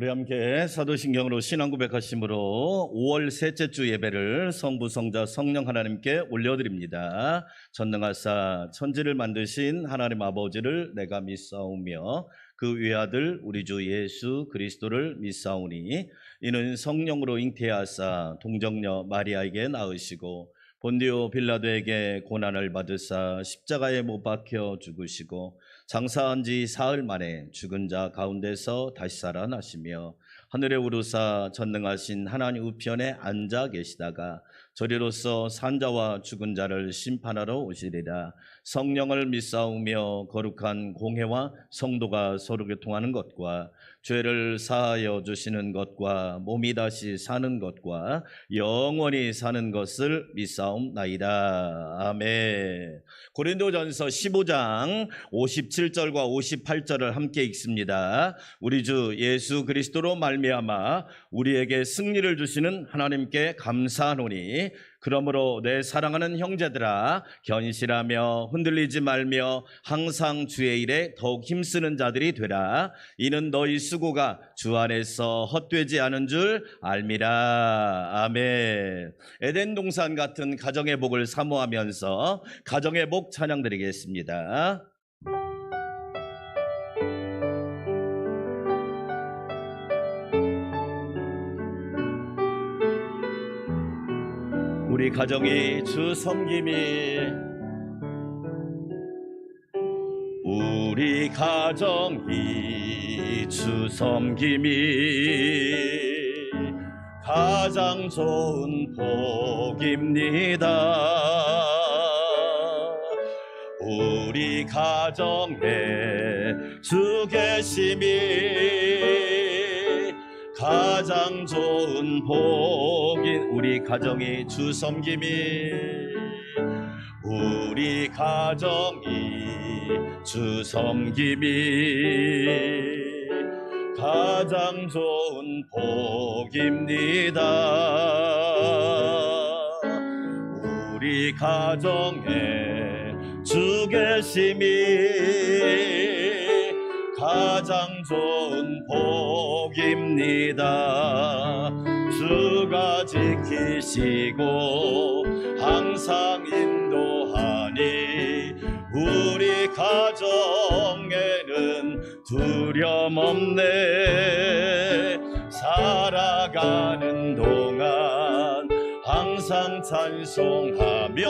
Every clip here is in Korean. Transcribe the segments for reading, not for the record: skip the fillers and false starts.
우리 함께 사도신경으로 신앙 고백하심으로 5월 셋째 주 예배를 성부, 성자, 성령 하나님께 올려드립니다. 전능하사 천지를 만드신 하나님 아버지를 내가 믿사오며 그 외아들 우리 주 예수 그리스도를 믿사오니 이는 성령으로 잉태하사 동정녀 마리아에게 낳으시고 본디오 빌라도에게 고난을 받으사 십자가에 못 박혀 죽으시고 장사한 지 사흘 만에 죽은 자 가운데서 다시 살아나시며 하늘에 오르사 전능하신 하나님 우편에 앉아 계시다가 저리로서 산자와 죽은 자를 심판하러 오시리라. 성령을 믿사오며 거룩한 공회와 성도가 서로 교통하는 것과 죄를 사하여 주시는 것과 몸이 다시 사는 것과 영원히 사는 것을 믿사옵나이다. 아멘. 고린도전서 15장 57절과 58절을 함께 읽습니다. 우리 주 예수 그리스도로 말미암아 우리에게 승리를 주시는 하나님께 감사하노니 그러므로 내 사랑하는 형제들아 견실하며 흔들리지 말며 항상 주의 일에 더욱 힘쓰는 자들이 되라. 이는 너희 수고가 주 안에서 헛되지 않은 줄 알미라. 아멘. 에덴 동산 같은 가정의 복을 사모하면서 가정의 복 찬양 드리겠습니다. 우리 가정이 주 섬김이 우리 가정이 주 섬김이 가장 좋은 복입니다. 우리 가정에 주 계심이 가장 좋은 복인 우리 가정이 주 섬김이 우리 가정이 주 섬김이 가장 좋은 복입니다. 우리 가정에 주 계심이 가장 좋은 복입니다. 주가 지키시고 항상 인도하니 우리 가정에는 두려움 없네. 살아가는 동안 항상 찬송하며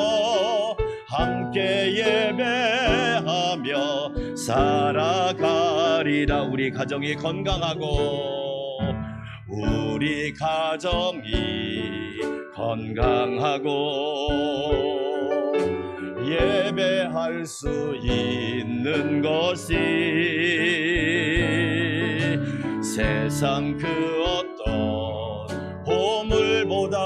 함께 예배하며 살아가리라. 우리 가정이 건강하고 우리 가정이 건강하고 예배할 수 있는 것이 세상 그 어떤 보물보다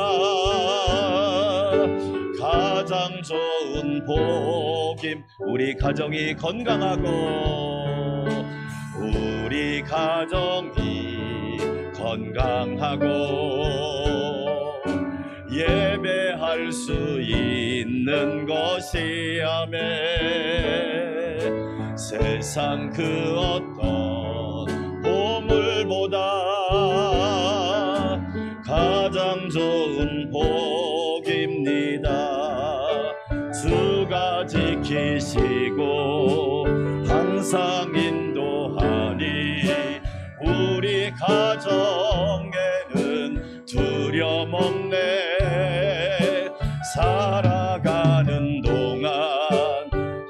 가장 좋은 복임. 우리 가정이 건강하고 우리 가정이 건강하고 예배할 수 있는 것이 아멘. 세상 그 어떤 보물보다 가장 좋은 복입니다. 주가 지키시고 항상 인도하니 우리 가정에는 두려움 없네. 살아가는 동안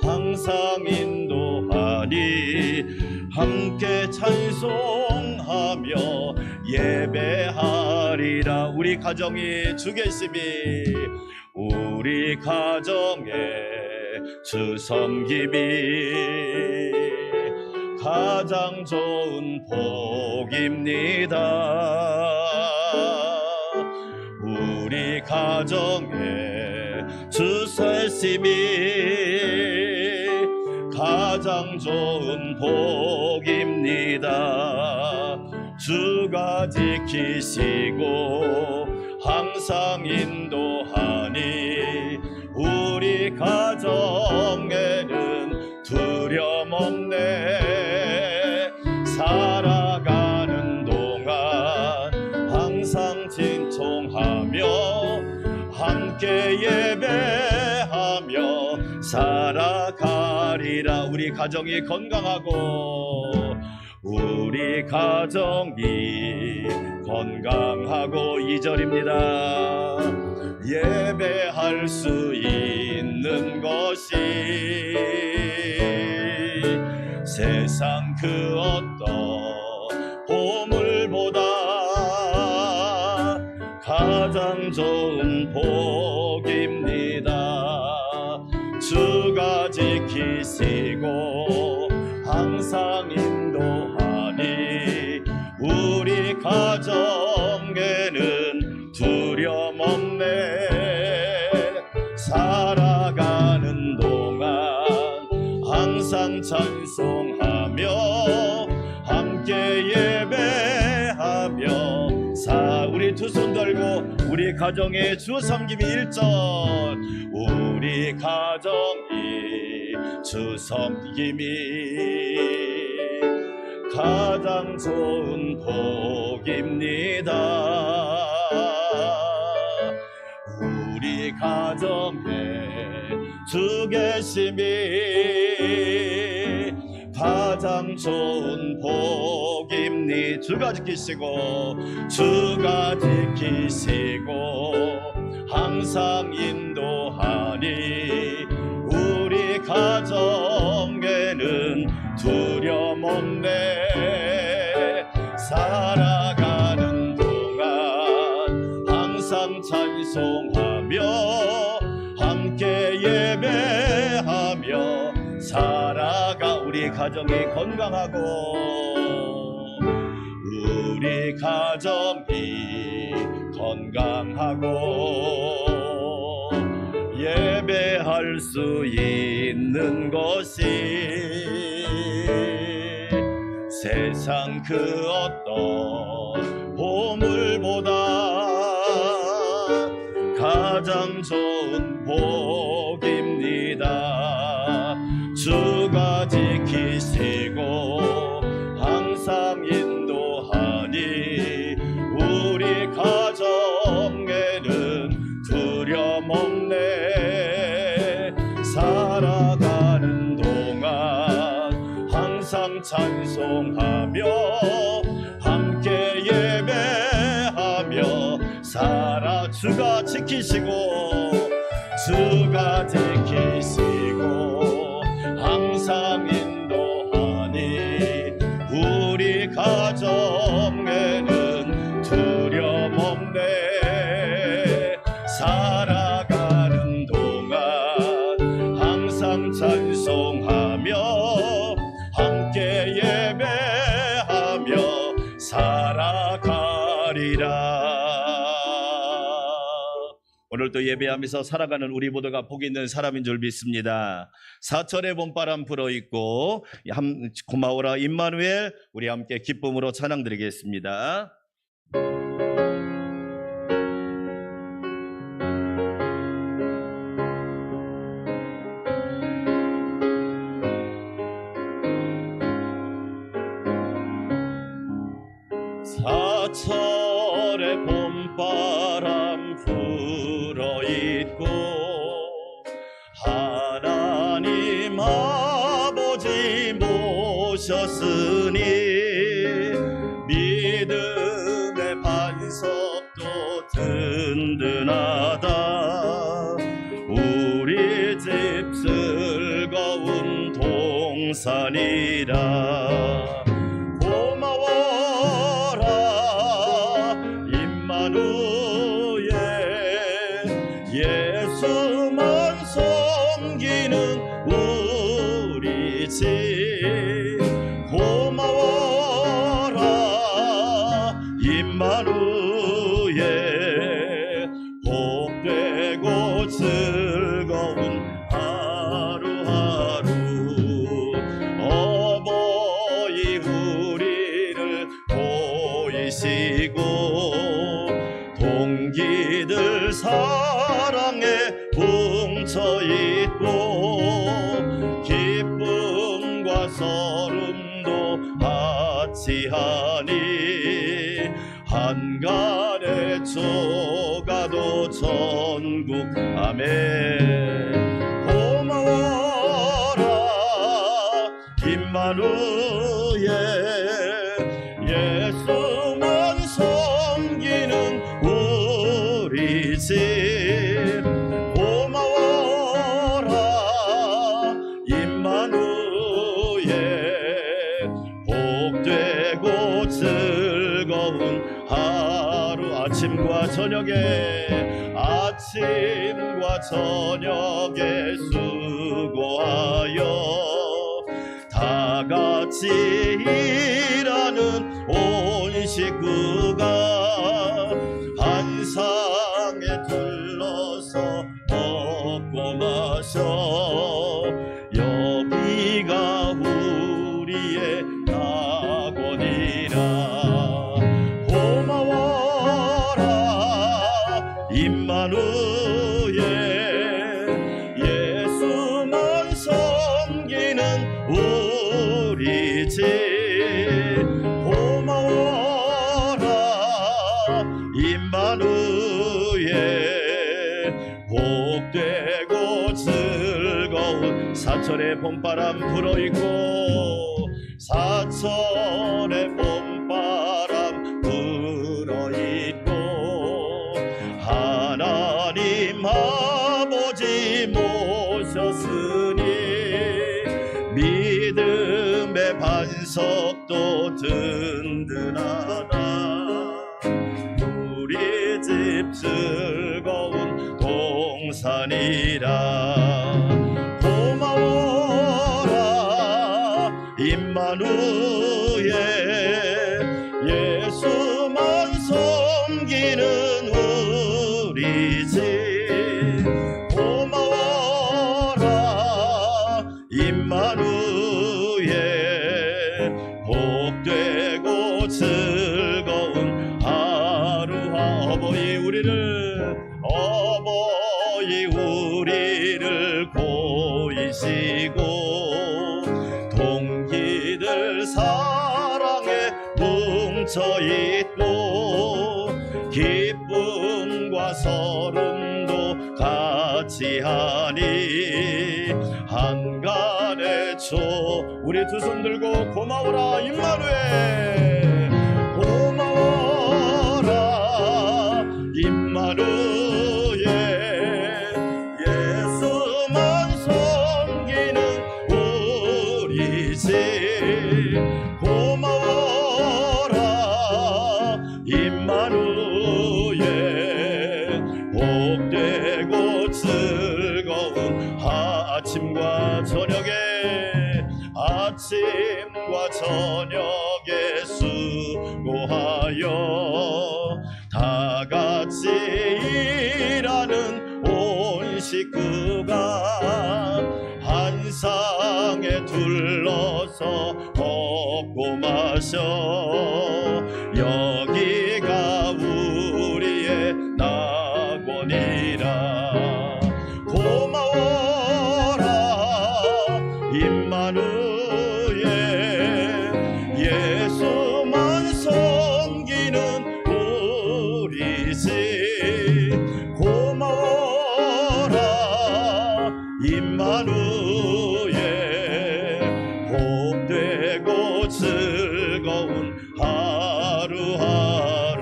항상 인도하니 함께 찬송하며 예배하리라. 우리 가정이 주 계심이 우리 가정에 주 섬김이 가장 좋은 복입니다. 우리 가정에 주 살심이 가장 좋은 복입니다. 주가 지키시고 항상 인도하니 우리 가정에는 두려움 없네. 살아가는 동안 살아가리라. 우리 가정이 건강하고 우리 가정이 건강하고 2절입니다. 예배할 수 있는 것이 세상 그 어떤 보물보다 가장 좋은 복입니다. 주가 지키시고 항상 인도하니 우리 가정에는 두려움 없네. 살아가는 동안 항상 찬송하며 함께 예배하며 우리 두 손 들고 우리 가정의 주 섬김이 1절 우리 가정이 주 섬김이 가장 좋은 복입니다. 우리 가정에 주 계심이 가장 좋은 복입니다. 주가 지키시고 주가 지키시고 항상 인도하니 우리 가정에는 두려움 없네. 살아가는 동안 항상 찬송하며 함께 예배하며 살아가. 우리 가정이 건강하고 우리 가정이 건강하고 예배할 수 있는 것이 세상 그 어떤 보물보다 가장 좋은 복입니다. 주가 지키시고 항상 인도하니 우리 가정에는 두려움 없네. 살아가는 동안 항상 찬송하며 함께 예배하며 살아. 주가 지키시고 주가 지키시고 항상 인도하니 우리 가정에는 두려움 없네. 살아가는 동안 항상 찬송하며 함께 예배하며 살아가리라. 오늘도 예배하면서 살아가는 우리 모두가 복이 있는 사람인 줄 믿습니다. 사철의 봄바람 불어있고 고마워라 임마누엘, 우리 함께 기쁨으로 찬양드리겠습니다. 사철의 봄바람 불어있고 하나님 아버지 모셨으니 믿음의 반석도 든든하다. 우리 집 즐거운 동산이라. 예수만 섬기는 우리 집 고마워라 임마누엘. 복되고 즐거운 하루하루 어버이 우리를 보이시고 동기들 사랑에 뭉쳐있고 기쁨과 서름도 같이하니 한간의 조가도 천국. 아멘. 고마워 저녁에 아침과 저녁에 수고하여 다 같이 일하는 온 식구가 한 상에 둘러서 먹고 마셔 여기가 우리의 낙원이라 고마워라 임마누엘 예수만 섬기는 우리 집 고마워라 임마누엘 복되고 즐거운 사철의 봄바람 불어있고 사철의 봄바람 불어있고 하나님 아버지 모셨으니 믿음의 반석도 든든하다 우리 집 즐거운 동산이라 고마워라 임마누엘 예수만 섬기는 우리 집 고마워라 임마누엘 복되고 즐거운 하루 어버이 우리를 고이시고 동기들 사랑에 뭉쳐있고 기쁨과 서름도 같이 하니 한간의 초 우리 두 손 들고 고마워라 임마누엘 고마워라 임마누엘 예수만 섬기는 우리 집 고마워라 임마누엘 복되고 즐거운 아침과 저녁에 수고하여 다 같이 일하는 온 식구가 한 상에 둘러서 먹고 마셔 여기가 우리의 낙원이라 고마워라 임마누엘 예수만 섬기는 우리 집 고마워라 임마누엘 복되고 즐거운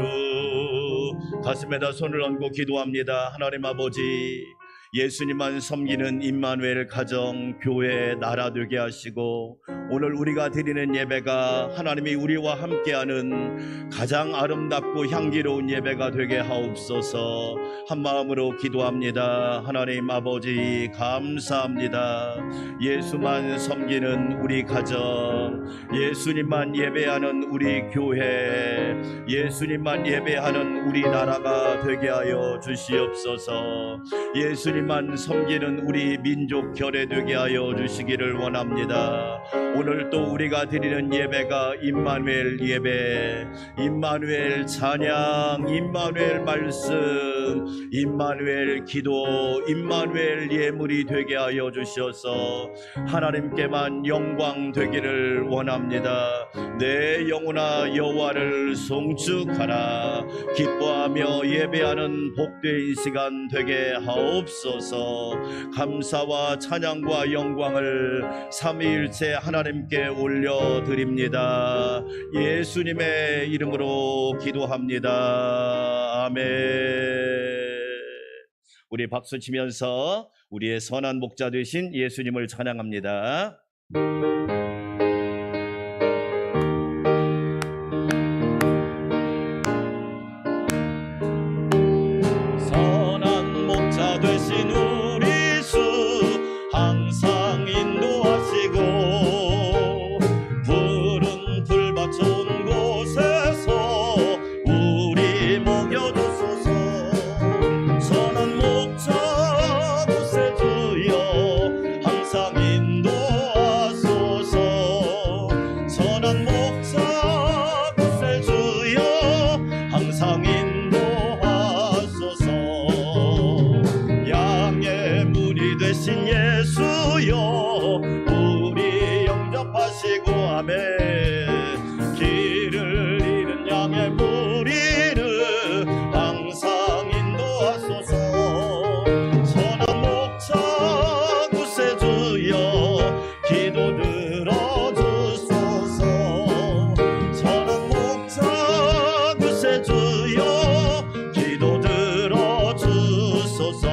하루하루 가슴에다 손을 얹고 기도합니다. 하나님 아버지 예수님만 섬기는 임마누엘 가정 교회 나라 되게 하시고 오늘 우리가 드리는 예배가 하나님이 우리와 함께하는 가장 아름답고 향기로운 예배가 되게 하옵소서. 한마음으로 기도합니다. 하나님 아버지 감사합니다. 예수만 섬기는 우리 가정, 예수님만 예배하는 우리 교회, 예수님만 예배하는 우리 나라가 되게 하여 주시옵소서. 예수님만 섬기는 우리 민족 결의 되게 하여 주시기를 원합니다. 오늘 또 우리가 드리는 예배가 임마누엘 예배, 임마누엘 찬양, 임마누엘 말씀, 임마누엘 기도, 임마누엘 예물이 되게 하여 주셔서 하나님께만 영광 되기를 원합니다. 내 영혼아 여호와를 송축하라. 기뻐하며 예배하는 복된 시간 되게 하옵소서. 감사와 찬양과 영광을 삼위일체 하나님께 올려드립니다. 예수님의 이름으로 기도합니다. 아멘. 우리 박수 치면서 우리의 선한 목자 되신 예수님을 찬양합니다. 피 되신 예수여 우리 영접하시고 아멘. 길을 잃은 양의 무리를 항상 인도하소서. 선한 목자 구세주여 기도 들어주소서. 선한 목자 구세주여 기도 들어주소서.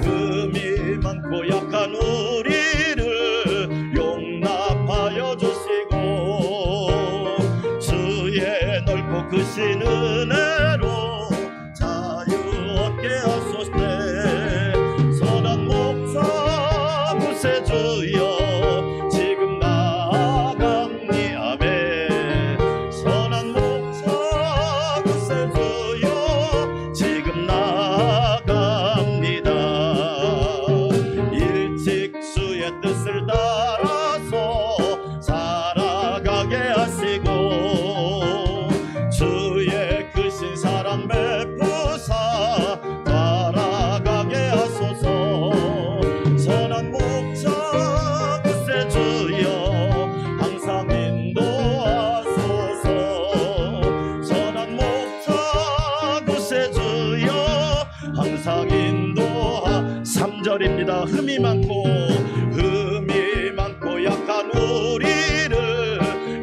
흠이 많고 약한 우리를 용납하여 주시고 주의 넓고 크신 은혜로 자유 얻게 하소서. 선한 목자 구세주여 지금 나아갑니 아멘. 선한 목자 구세주여 지금 나아갑니다. 일찍 주의 뜻을 따라서 살아가게 하시고 주의 크신 사랑 베푸사 따라가게 하소서. 선한 목자 구세주여 항상 인도하소서. 선한 목자 구세주여 항상 인도하. 3절입니다. 흠이 많고 약한 우리를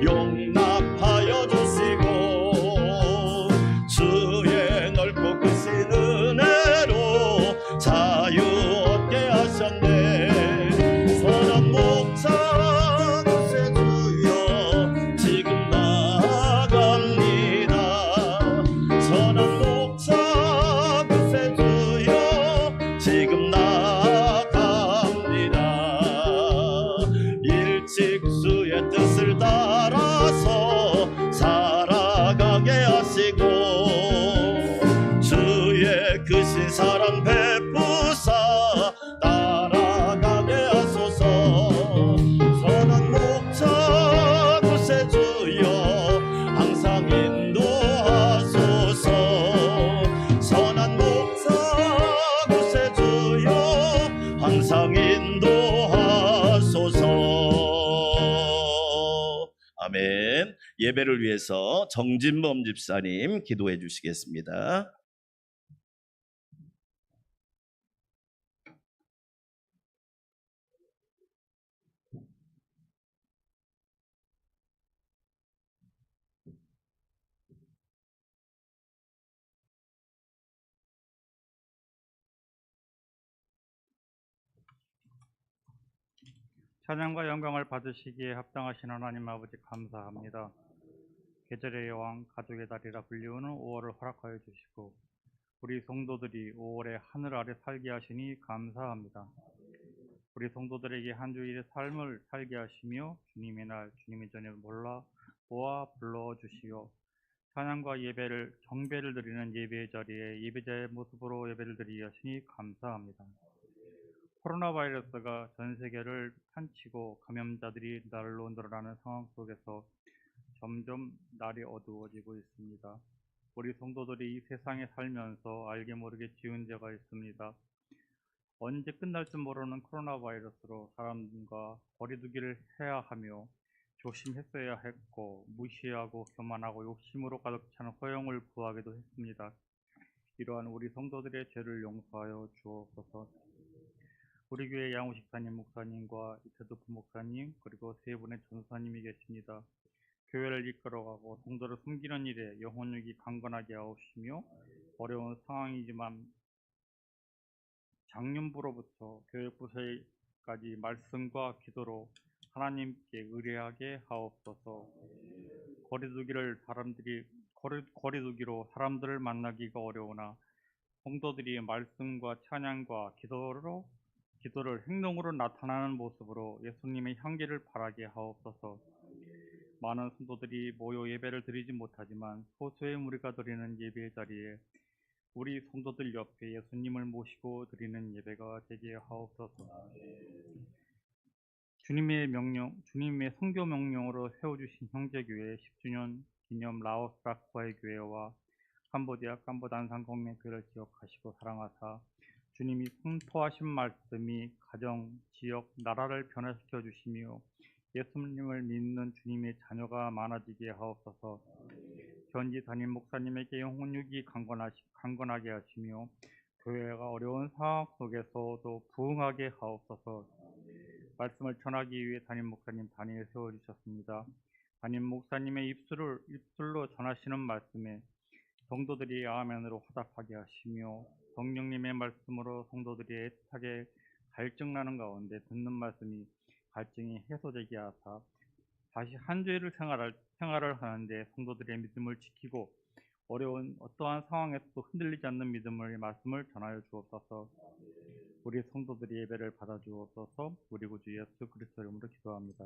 용납하여 주시고 주의 넓고 크신 은혜로 자유 얻게 하셨네. 선한 목자 구세주여 지금 나아갑니다. 선한 목자 구세주여 지금 나아갑니다. 일찍 주의 뜻을 따라서 살아가게 하시고 주의 크신 사랑 베푸사 따라가게 하소서. 선한 목자 구세주여 항상 인도하소서. 선한 목자 구세주여 항상 인도하소서. 아멘. 예배를 위해서 정진범 집사님 기도해 주시겠습니다. 찬양과 영광을 받으시기에 합당하신 하나님 아버지 감사합니다. 계절의 여왕 가족의 달이라 불리우는 5월을 허락하여 주시고 우리 성도들이 5월에 하늘 아래 살게 하시니 감사합니다. 우리 성도들에게 한 주일의 삶을 살게 하시며 주님의 날 주님의 저녁을 몰라 보아 불러주시오. 찬양과 예배를 경배를 드리는 예배의 자리에 예배자의 모습으로 예배를 드리게 하시니 감사합니다. 코로나 바이러스가 전 세계를 판치고 감염자들이 날로 늘어나는 상황 속에서 점점 날이 어두워지고 있습니다. 우리 성도들이 이 세상에 살면서 알게 모르게 지은 죄가 있습니다. 언제 끝날지 모르는 코로나 바이러스로 사람과 거리두기를 해야 하며 조심했어야 했고 무시하고 교만하고 욕심으로 가득 찬 허영을 구하기도 했습니다. 이러한 우리 성도들의 죄를 용서하여 주옵소서. 우리 교회 양우식사님 목사님과 이태도 부목사님 그리고 세 분의 전사님이 계십니다. 교회를 이끌어가고 성도를 숨기는 일에 영혼육이 강건하게 하옵시며 어려운 상황이지만 작년부로부터 교육부서까지 말씀과 기도로 하나님께 의뢰하게 하옵소서. 거리두기로 사람들을 만나기가 어려우나 성도들이 말씀과 찬양과 기도를 행동으로 나타나는 모습으로 예수님의 향기를 바라게 하옵소서. 많은 성도들이 모여 예배를 드리지 못하지만 소수의 무리가 드리는 예배의 자리에 우리 성도들 옆에 예수님을 모시고 드리는 예배가 되게 하옵소서. 주님의 선교 명령으로 세워주신 형제교회 10주년 기념 라오스 락바의 교회와 캄보디아 캄보단산 공맹교회를 기억하시고 사랑하사 주님이 선포하신 말씀이 가정, 지역, 나라를 변화시켜 주시며 예수님을 믿는 주님의 자녀가 많아지게 하옵소서. 현지 담임 목사님에게 영혼육이 강건하게 하시며 교회가 어려운 상황 속에서도 부흥하게 하옵소서. 말씀을 전하기 위해 담임 목사님 단위에 세워주셨습니다. 담임 목사님의 입술로 전하시는 말씀에 성도들이 아멘으로 화답하게 하시며 성령님의 말씀으로 성도들이 애타게 갈증나는 가운데 듣는 말씀이 갈증이 해소되게 하사 다시 한 주일을 생활을 하는데 성도들의 믿음을 지키고 어려운 어떠한 상황에서도 흔들리지 않는 믿음의 말씀을 전하여 주옵소서. 우리 성도들이 예배를 받아 주옵소서. 우리 구주 예수 그리스도 이름으로 기도합니다.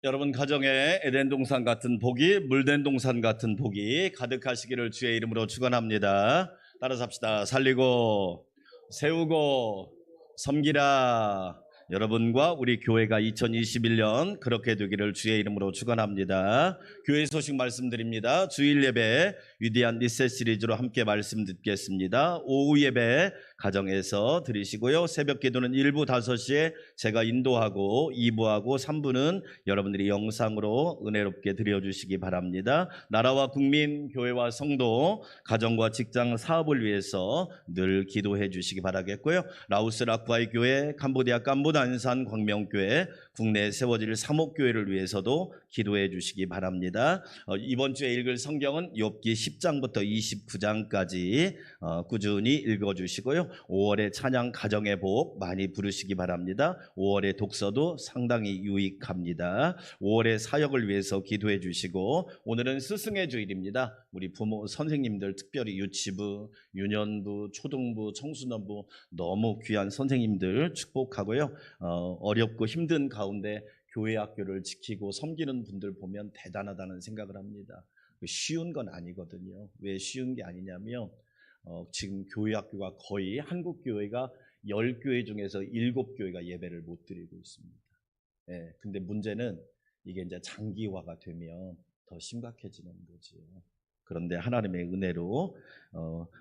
여러분 가정에 에덴 동산 같은 복이, 물된 동산 같은 복이 가득하시기를 주의 이름으로 축원합니다. 따라서 합시다. 살리고 세우고 섬기라. 여러분과 우리 교회가 2021년 그렇게 되기를 주의 이름으로 축원합니다. 교회 소식 말씀드립니다. 주일 예배 위대한 리셋 시리즈로 함께 말씀 듣겠습니다. 오후 예배 가정에서 드리시고요. 새벽 기도는 1부 5시에 제가 인도하고 2부하고 3부는 여러분들이 영상으로 은혜롭게 드려주시기 바랍니다. 나라와 국민, 교회와 성도, 가정과 직장, 사업을 위해서 늘 기도해 주시기 바라겠고요. 라오스 라쿠아이 교회, 캄보디아 깜보단산 광명교회, 국내에 세워질 사목교회를 위해서도 기도해 주시기 바랍니다. 이번 주에 읽을 성경은 욥기 10장부터 29장까지 꾸준히 읽어주시고요. 5월에 찬양 가정의 복 많이 부르시기 바랍니다. 5월의 독서도 상당히 유익합니다. 5월의 사역을 위해서 기도해 주시고, 오늘은 스승의 주일입니다. 우리 부모 선생님들, 특별히 유치부, 유년부, 초등부, 청소년부 너무 귀한 선생님들 축복하고요. 어렵고 힘든 가운데 교회 학교를 지키고 섬기는 분들 보면 대단하다는 생각을 합니다. 쉬운 건 아니거든요. 왜 쉬운 게 아니냐면 지금 교회 학교가 거의 한국 교회가 10교회 중에서 7교회가 예배를 못 드리고 있습니다. 예, 근데 문제는 이게 이제 장기화가 되면 더 심각해지는 거지요. 그런데 하나님의 은혜로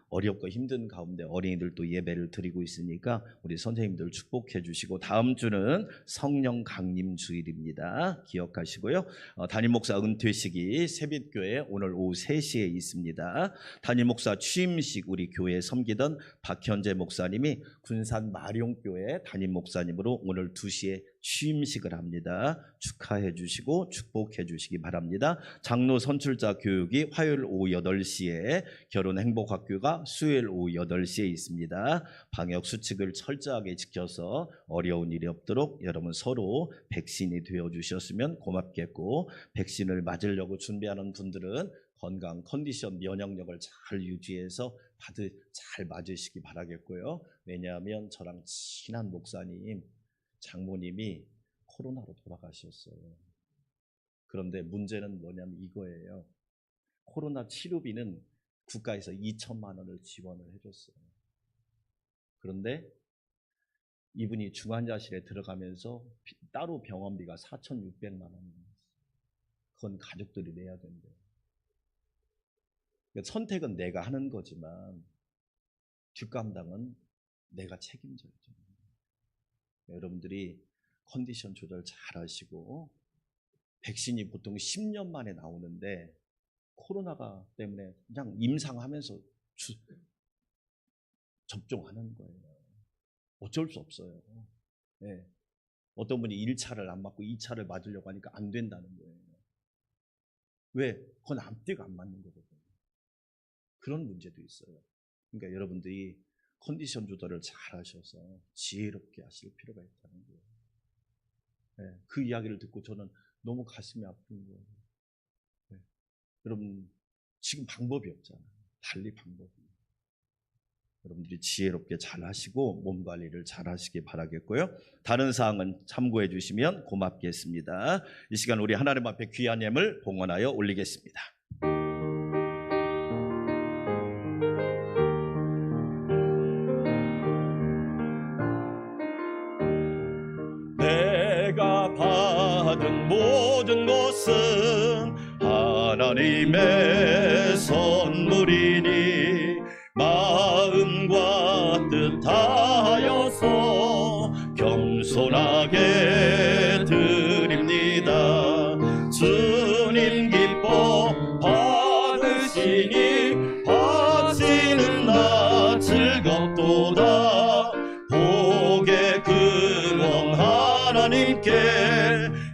어렵고 힘든 가운데 어린이들도 예배를 드리고 있으니까 우리 선생님들 축복해 주시고, 다음 주는 성령 강림 주일입니다. 기억하시고요. 담임 목사 은퇴식이 새빛교회 오늘 오후 3시에 있습니다. 담임 목사 취임식 우리 교회에 섬기던 박현재 목사님이 군산 마룡교회 담임 목사님으로 오늘 2시에 취임식을 합니다. 축하해 주시고 축복해 주시기 바랍니다. 장로 선출자 교육이 화요일 오후 8시에, 결혼행복학교가 수요일 오후 8시에 있습니다. 방역 수칙을 철저하게 지켜서 어려운 일이 없도록 여러분 서로 백신이 되어 주셨으면 고맙겠고, 백신을 맞으려고 준비하는 분들은 건강 컨디션 면역력을 잘 유지해서 잘 맞으시기 바라겠고요. 왜냐하면 저랑 친한 목사님 장모님이 코로나로 돌아가셨어요. 그런데 문제는 뭐냐면 이거예요. 코로나 치료비는 국가에서 2천만 원을 지원을 해줬어요. 그런데 이분이 중환자실에 들어가면서 따로 병원비가 4,600만 원이었어요. 그건 가족들이 내야 된대요. 그러니까 선택은 내가 하는 거지만 뒷감당은 내가 책임져야죠. 여러분들이 컨디션 조절 잘 하시고, 백신이 보통 10년 만에 나오는데 코로나가 때문에 그냥 임상하면서 접종하는 거예요. 어쩔 수 없어요. 네. 어떤 분이 1차를 안 맞고 2차를 맞으려고 하니까 안 된다는 거예요. 왜? 그건 앞뒤가 안 맞는 거거든요. 그런 문제도 있어요. 그러니까 여러분들이 컨디션 조절을 잘 하셔서 지혜롭게 하실 필요가 있다는 거예요. 네, 그 이야기를 듣고 저는 너무 가슴이 아픈 거예요. 네. 여러분 지금 방법이 없잖아요. 달리 방법이. 여러분들이 지혜롭게 잘 하시고 몸 관리를 잘 하시기 바라겠고요. 다른 사항은 참고해 주시면 고맙겠습니다. 이 시간 우리 하나님 앞에 귀한 예물 봉헌하여 올리겠습니다. 받은 모든 것은 하나님의 선물이니 마음과 뜻 다하여서 겸손하게 드립니다. 주님 기뻐 받으시니 바치는 나 즐겁도다. 복의 근원 하나님께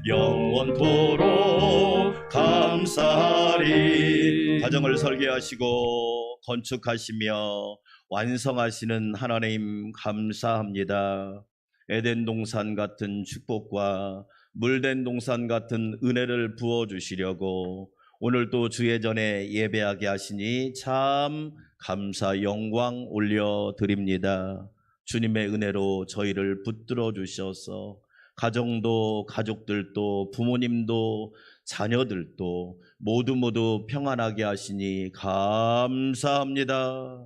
영원토록 감사하리. 가정을 설계하시고 건축하시며 완성하시는 하나님 감사합니다. 에덴 동산 같은 축복과 물된 동산 같은 은혜를 부어주시려고 오늘도 주의 전에 예배하게 하시니 참 감사 영광 올려드립니다. 주님의 은혜로 저희를 붙들어 주셔서 가정도 가족들도 부모님도 자녀들도 모두 평안하게 하시니 감사합니다.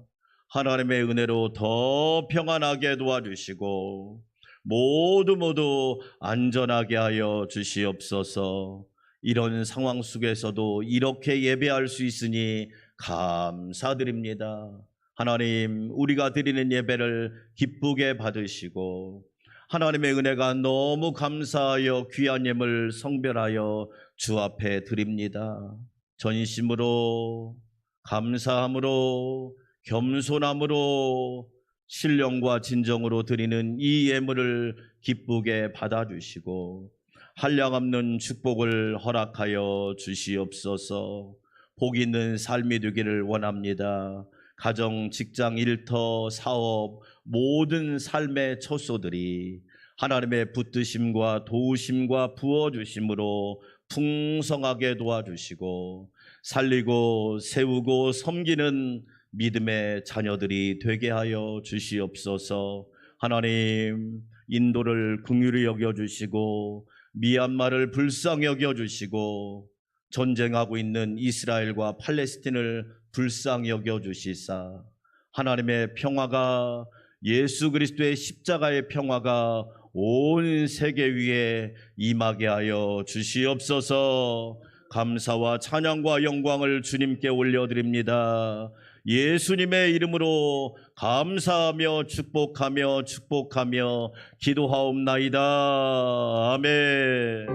하나님의 은혜로 더 평안하게 도와주시고 모두 안전하게 하여 주시옵소서. 이런 상황 속에서도 이렇게 예배할 수 있으니 감사드립니다. 하나님, 우리가 드리는 예배를 기쁘게 받으시고 하나님의 은혜가 너무 감사하여 귀한 예물 성별하여 주 앞에 드립니다. 전심으로 감사함으로 겸손함으로 신령과 진정으로 드리는 이 예물을 기쁘게 받아주시고 한량없는 축복을 허락하여 주시옵소서. 복 있는 삶이 되기를 원합니다. 가정, 직장, 일터, 사업, 모든 삶의 처소들이 하나님의 붙드심과 도우심과 부어주심으로 풍성하게 도와주시고 살리고 세우고 섬기는 믿음의 자녀들이 되게 하여 주시옵소서. 하나님, 인도를 긍휼히 여겨주시고 미얀마를 불쌍히 여겨주시고 전쟁하고 있는 이스라엘과 팔레스틴을 불쌍히 여겨주시사 하나님의 평화가, 예수 그리스도의 십자가의 평화가 온 세계 위에 임하게 하여 주시옵소서. 감사와 찬양과 영광을 주님께 올려드립니다. 예수님의 이름으로 감사하며 축복하며 기도하옵나이다. 아멘.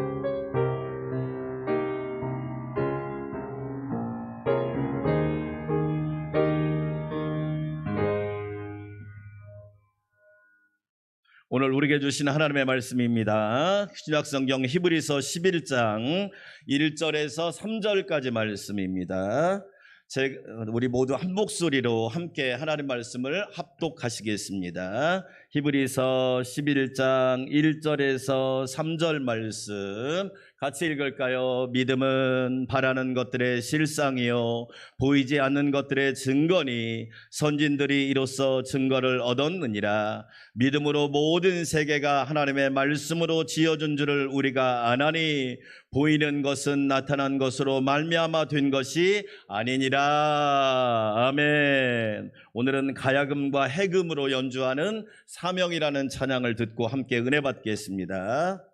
오늘 우리에게 주신 하나님의 말씀입니다. 신약성경 히브리서 11장 1절에서 3절까지 말씀입니다. 우리 모두 한 목소리로 함께 하나님 말씀을 합독하시겠습니다. 히브리서 11장 1절에서 3절 말씀 같이 읽을까요? 믿음은 바라는 것들의 실상이요 보이지 않는 것들의 증거니 선진들이 이로써 증거를 얻었느니라. 믿음으로 모든 세계가 하나님의 말씀으로 지어준 줄을 우리가 아나니 보이는 것은 나타난 것으로 말미암아 된 것이 아니니라. 아멘. 오늘은 가야금과 해금으로 연주하는 사명이라는 찬양을 듣고 함께 은혜 받겠습니다.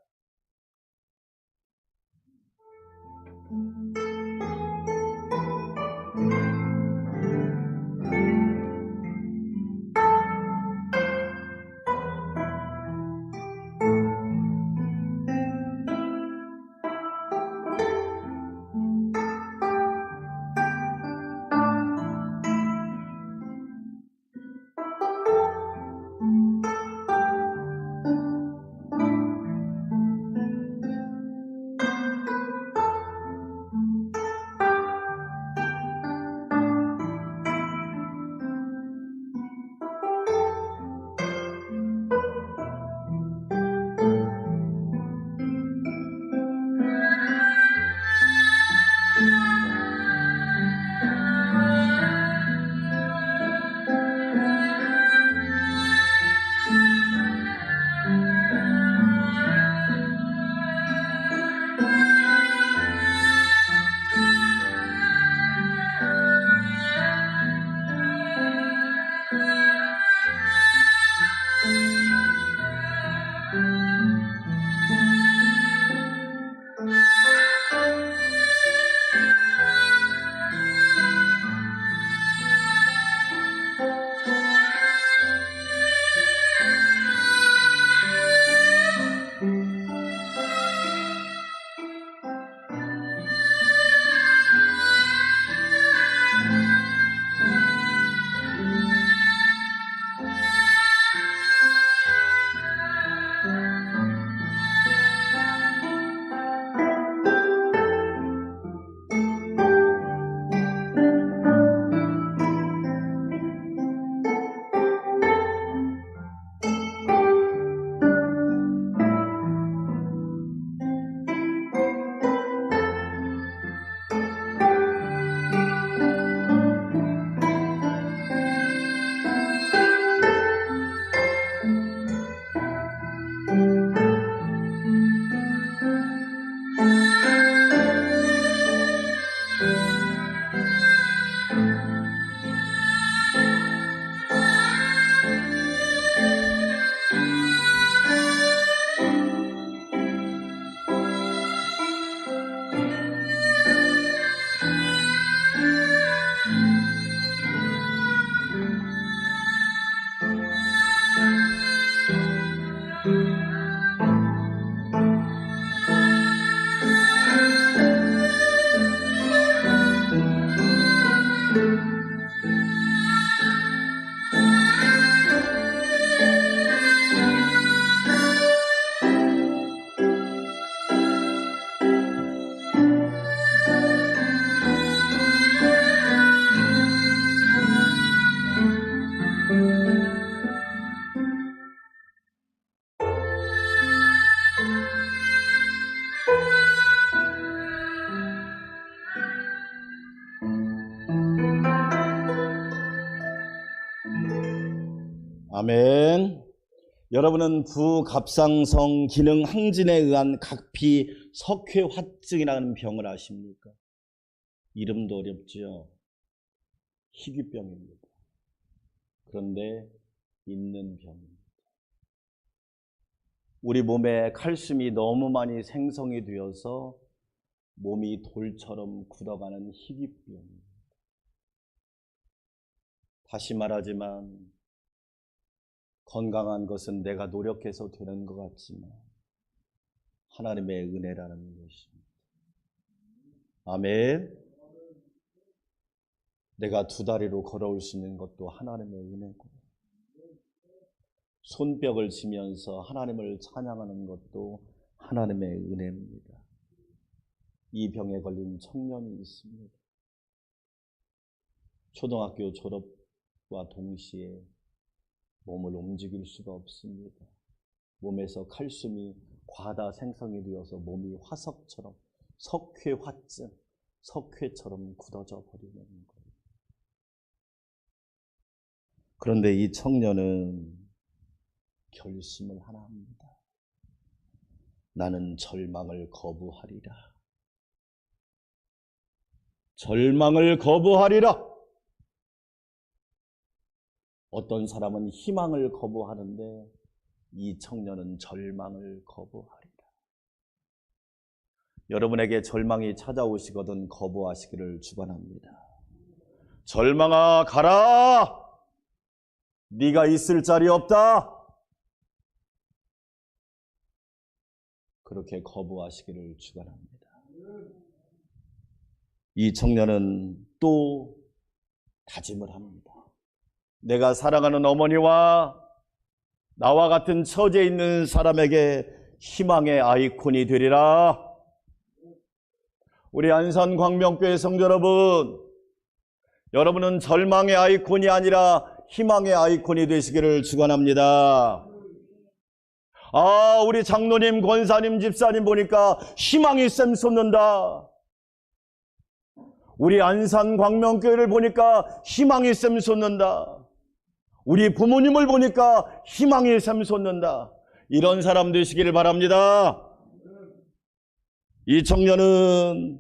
아멘. 여러분은 부갑상선 기능 항진에 의한 각피 석회화증이라는 병을 아십니까? 이름도 어렵죠. 희귀병입니다. 그런데 있는 병입니다. 우리 몸에 칼슘이 너무 많이 생성이 되어서 몸이 돌처럼 굳어가는 희귀병입니다. 다시 말하지만 건강한 것은 내가 노력해서 되는 것 같지만 하나님의 은혜라는 것입니다. 아멘. 내가 두 다리로 걸어올 수 있는 것도 하나님의 은혜고, 손뼉을 치면서 하나님을 찬양하는 것도 하나님의 은혜입니다. 이 병에 걸린 청년이 있습니다. 초등학교 졸업과 동시에 몸을 움직일 수가 없습니다. 몸에서 칼슘이 과다 생성이 되어서 몸이 화석처럼, 석회화증, 석회처럼 굳어져 버리는 거예요. 그런데 이 청년은 결심을 하나 합니다. 나는 절망을 거부하리라. 절망을 거부하리라. 어떤 사람은 희망을 거부하는데 이 청년은 절망을 거부하리라. 여러분에게 절망이 찾아오시거든 거부하시기를 축원합니다. 절망아 가라. 네가 있을 자리 없다. 그렇게 거부하시기를 축원합니다. 이 청년은 또 다짐을 합니다. 내가 사랑하는 어머니와 나와 같은 처지에 있는 사람에게 희망의 아이콘이 되리라. 우리 안산광명교회 성도 여러분, 여러분은 절망의 아이콘이 아니라 희망의 아이콘이 되시기를 축원합니다. 우리 장로님, 권사님, 집사님 보니까 희망이 샘솟는다. 우리 안산광명교회를 보니까 희망이 샘솟는다. 우리 부모님을 보니까 희망이 샘솟는다. 이런 사람 되시기를 바랍니다. 이 청년은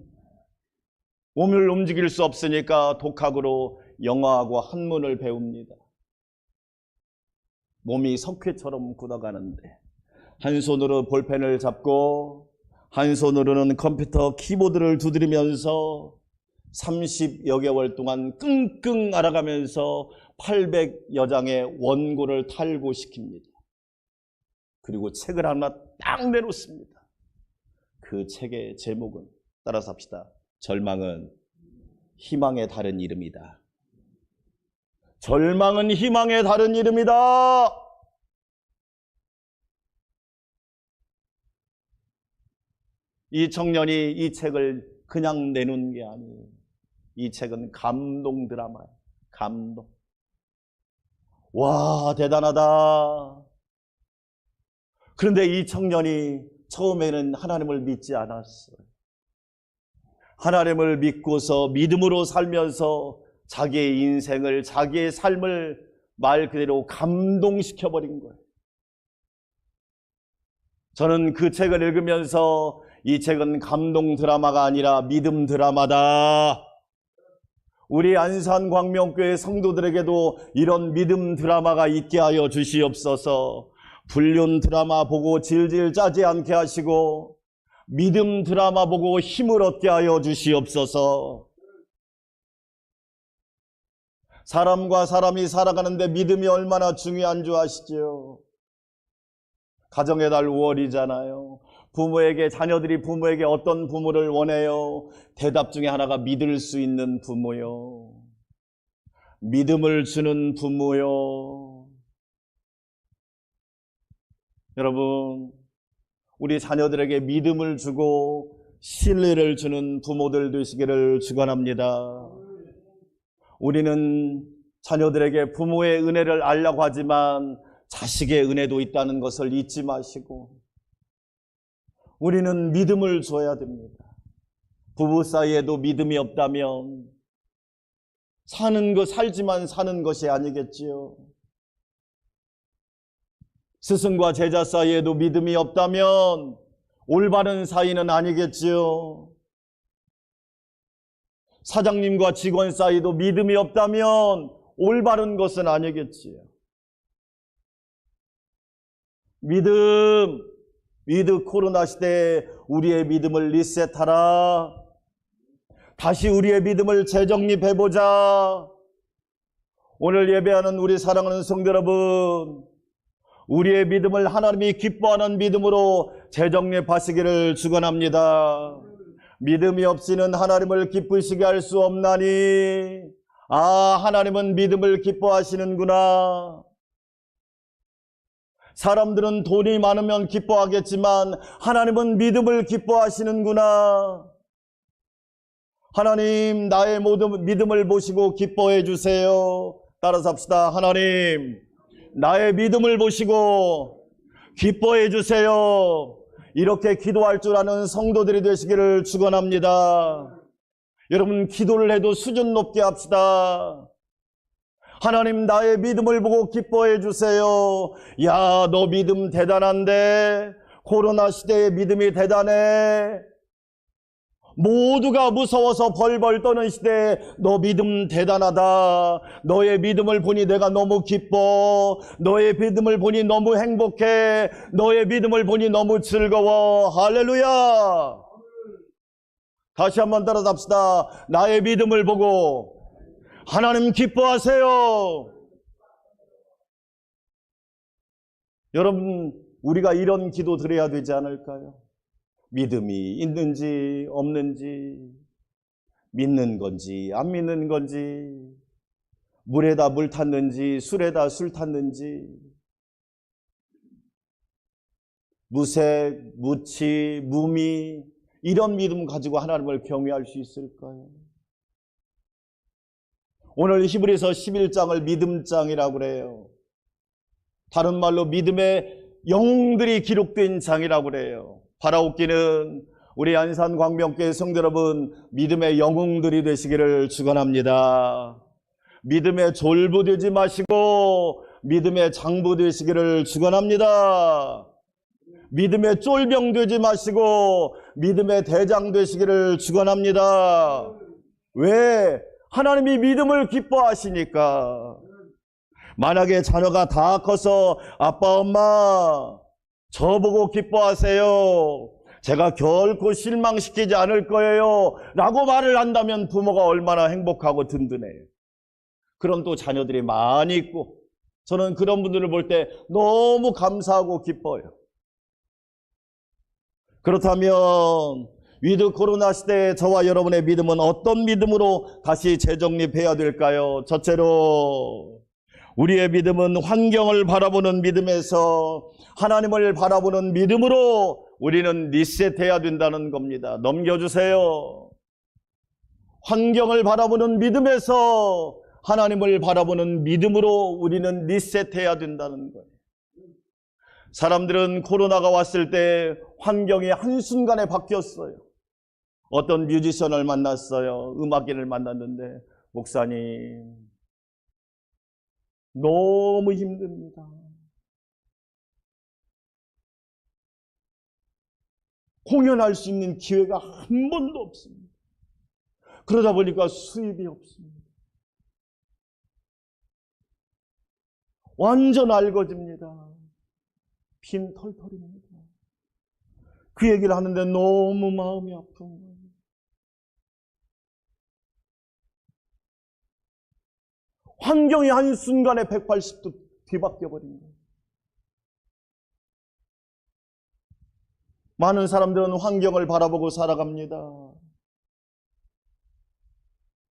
몸을 움직일 수 없으니까 독학으로 영어하고 한문을 배웁니다. 몸이 석회처럼 굳어가는데 한 손으로 볼펜을 잡고 한 손으로는 컴퓨터 키보드를 두드리면서 30여 개월 동안 끙끙 앓아가면서 800여 장의 원고를 탈고시킵니다. 그리고 책을 하나 딱 내놓습니다. 그 책의 제목은, 따라서 합시다. 절망은 희망의 다른 이름이다. 절망은 희망의 다른 이름이다. 이 청년이 이 책을 그냥 내놓은 게 아니에요. 이 책은 감동 드라마예요. 감동. 와, 대단하다. 그런데 이 청년이 처음에는 하나님을 믿지 않았어요. 하나님을 믿고서 믿음으로 살면서 자기의 인생을, 자기의 삶을 말 그대로 감동시켜버린 거예요. 저는 그 책을 읽으면서 이 책은 감동 드라마가 아니라 믿음 드라마다. 우리 안산광명교회 성도들에게도 이런 믿음 드라마가 있게 하여 주시옵소서. 불륜 드라마 보고 질질 짜지 않게 하시고 믿음 드라마 보고 힘을 얻게 하여 주시옵소서. 사람과 사람이 살아가는데 믿음이 얼마나 중요한 줄 아시죠? 가정의 달 5월이잖아요. 자녀들이 부모에게 어떤 부모를 원해요? 대답 중에 하나가 믿을 수 있는 부모요. 믿음을 주는 부모요. 여러분, 우리 자녀들에게 믿음을 주고 신뢰를 주는 부모들 되시기를 축원합니다. 우리는 자녀들에게 부모의 은혜를 알려고 하지만 자식의 은혜도 있다는 것을 잊지 마시고 우리는 믿음을 줘야 됩니다. 부부 사이에도 믿음이 없다면 살지만 사는 것이 아니겠지요. 스승과 제자 사이에도 믿음이 없다면 올바른 사이는 아니겠지요. 사장님과 직원 사이도 믿음이 없다면 올바른 것은 아니겠지요. 믿음, 위드 코로나 시대에 우리의 믿음을 리셋하라. 다시 우리의 믿음을 재정립해보자. 오늘 예배하는 우리 사랑하는 성도 여러분, 우리의 믿음을 하나님이 기뻐하는 믿음으로 재정립하시기를 축원합니다. 믿음이 없이는 하나님을 기쁘시게 할 수 없나니, 하나님은 믿음을 기뻐하시는구나. 사람들은 돈이 많으면 기뻐하겠지만 하나님은 믿음을 기뻐하시는구나. 하나님, 나의 모든 믿음을 보시고 기뻐해 주세요. 따라서 합시다. 하나님, 나의 믿음을 보시고 기뻐해 주세요. 이렇게 기도할 줄 아는 성도들이 되시기를 축원합니다. 여러분, 기도를 해도 수준 높게 합시다. 하나님, 나의 믿음을 보고 기뻐해 주세요. 야, 너 믿음 대단한데? 코로나 시대의 믿음이 대단해. 모두가 무서워서 벌벌 떠는 시대에 너 믿음 대단하다. 너의 믿음을 보니 내가 너무 기뻐. 너의 믿음을 보니 너무 행복해. 너의 믿음을 보니 너무 즐거워. 할렐루야. 다시 한번 따라서 합시다. 나의 믿음을 보고 하나님 기뻐하세요. 여러분, 우리가 이런 기도 드려야 되지 않을까요? 믿음이 있는지 없는지, 믿는 건지 안 믿는 건지, 물에다 물 탔는지 술에다 술 탔는지, 무색, 무치, 무미, 이런 믿음 가지고 하나님을 경외할 수 있을까요? 오늘 히브리서 11장을 믿음장이라고 그래요. 다른 말로 믿음의 영웅들이 기록된 장이라고 그래요. 바라옵기는 우리 안산 광명교회 성도 여러분, 믿음의 영웅들이 되시기를 축원합니다. 믿음의 졸부 되지 마시고 믿음의 장부 되시기를 축원합니다. 믿음의 쫄병 되지 마시고 믿음의 대장 되시기를 축원합니다. 왜? 하나님이 믿음을 기뻐하시니까. 만약에 자녀가 다 커서 아빠 엄마 저보고 기뻐하세요, 제가 결코 실망시키지 않을 거예요 라고 말을 한다면 부모가 얼마나 행복하고 든든해요. 그런 또 자녀들이 많이 있고, 저는 그런 분들을 볼 때 너무 감사하고 기뻐요. 그렇다면 위드 코로나 시대에 저와 여러분의 믿음은 어떤 믿음으로 다시 재정립해야 될까요? 첫째로, 우리의 믿음은 환경을 바라보는 믿음에서 하나님을 바라보는 믿음으로 우리는 리셋해야 된다는 겁니다. 넘겨주세요. 환경을 바라보는 믿음에서 하나님을 바라보는 믿음으로 우리는 리셋해야 된다는 거예요. 사람들은 코로나가 왔을 때 환경이 한순간에 바뀌었어요. 어떤 뮤지션을 만났어요. 음악인을 만났는데, 목사님, 너무 힘듭니다. 공연할 수 있는 기회가 한 번도 없습니다. 그러다 보니까 수입이 없습니다. 완전 알거집니다. 빈털털입니다. 그 얘기를 하는데 너무 마음이 아픈 거예요. 환경이 한순간에 180도 뒤바뀌어 버린 거예요. 많은 사람들은 환경을 바라보고 살아갑니다.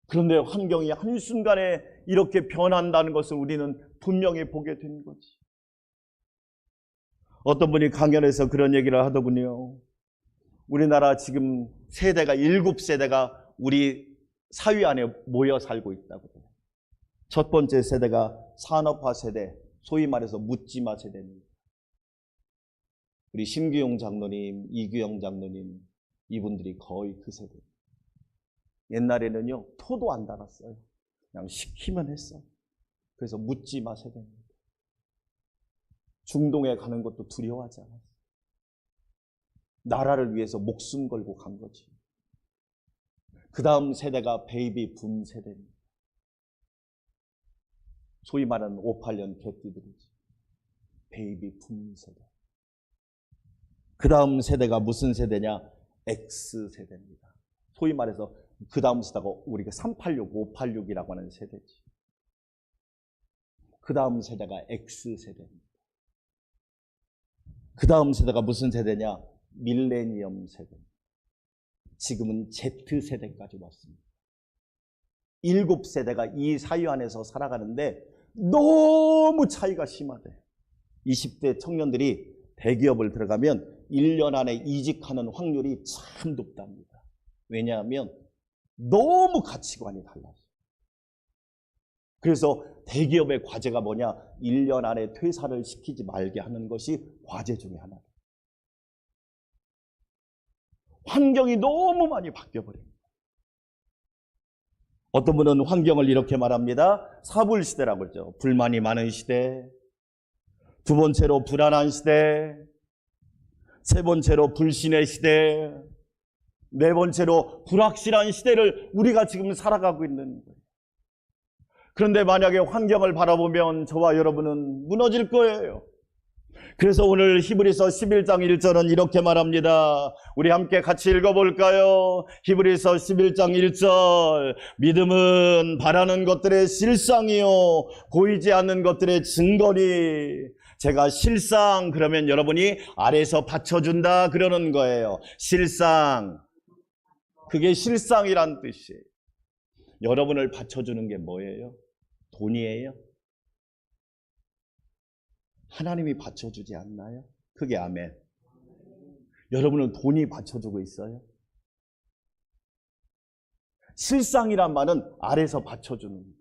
그런데 환경이 한순간에 이렇게 변한다는 것을 우리는 분명히 보게 된 거지. 어떤 분이 강연에서 그런 얘기를 하더군요. 우리나라 지금 세대가 7세대가 우리 사회 안에 모여 살고 있다고. 첫 번째 세대가 산업화 세대, 소위 말해서 묻지마 세대입니다. 우리 심규용 장로님, 이규영 장로님, 이분들이 거의 그 세대. 옛날에는요, 토도 안 달았어요. 그냥 시키면 했어요. 그래서 묻지마 세대입니다. 중동에 가는 것도 두려워하지 않았어요. 나라를 위해서 목숨 걸고 간 거지. 그 다음 세대가 베이비 붐 세대입니다. 소위 말하는 58년 개띠들이지. 베이비 붐 세대. 그 다음 세대가 무슨 세대냐? X 세대입니다. 소위 말해서 그 다음 세대가 우리가 386, 586이라고 하는 세대지. 그 다음 세대가 X 세대입니다. 그 다음 세대가 무슨 세대냐? 밀레니엄 세대. 지금은 Z 세대까지 왔습니다. 7세대가 이 사유 안에서 살아가는데 너무 차이가 심하대. 20대 청년들이 대기업을 들어가면 1년 안에 이직하는 확률이 참 높답니다. 왜냐하면 너무 가치관이 달라서. 그래서 대기업의 과제가 뭐냐? 1년 안에 퇴사를 시키지 말게 하는 것이 과제 중에 하나다. 환경이 너무 많이 바뀌어버립니다. 어떤 분은 환경을 이렇게 말합니다. 사불시대라고 그러죠. 불만이 많은 시대, 두 번째로 불안한 시대, 세 번째로 불신의 시대, 네 번째로 불확실한 시대를 우리가 지금 살아가고 있는 거예요. 그런데 만약에 환경을 바라보면 저와 여러분은 무너질 거예요. 그래서 오늘 히브리서 11장 1절은 이렇게 말합니다. 우리 함께 같이 읽어볼까요? 히브리서 11장 1절. 믿음은 바라는 것들의 실상이요 보이지 않는 것들의 증거니. 제가 실상 그러면 여러분이 아래에서 받쳐준다 그러는 거예요. 실상. 그게 실상이란 뜻이에요. 여러분을 받쳐주는 게 뭐예요? 돈이에요? 하나님이 받쳐주지 않나요? 그게 아멘. 여러분은 돈이 받쳐주고 있어요? 실상이란 말은 아래서 받쳐주는 거예요.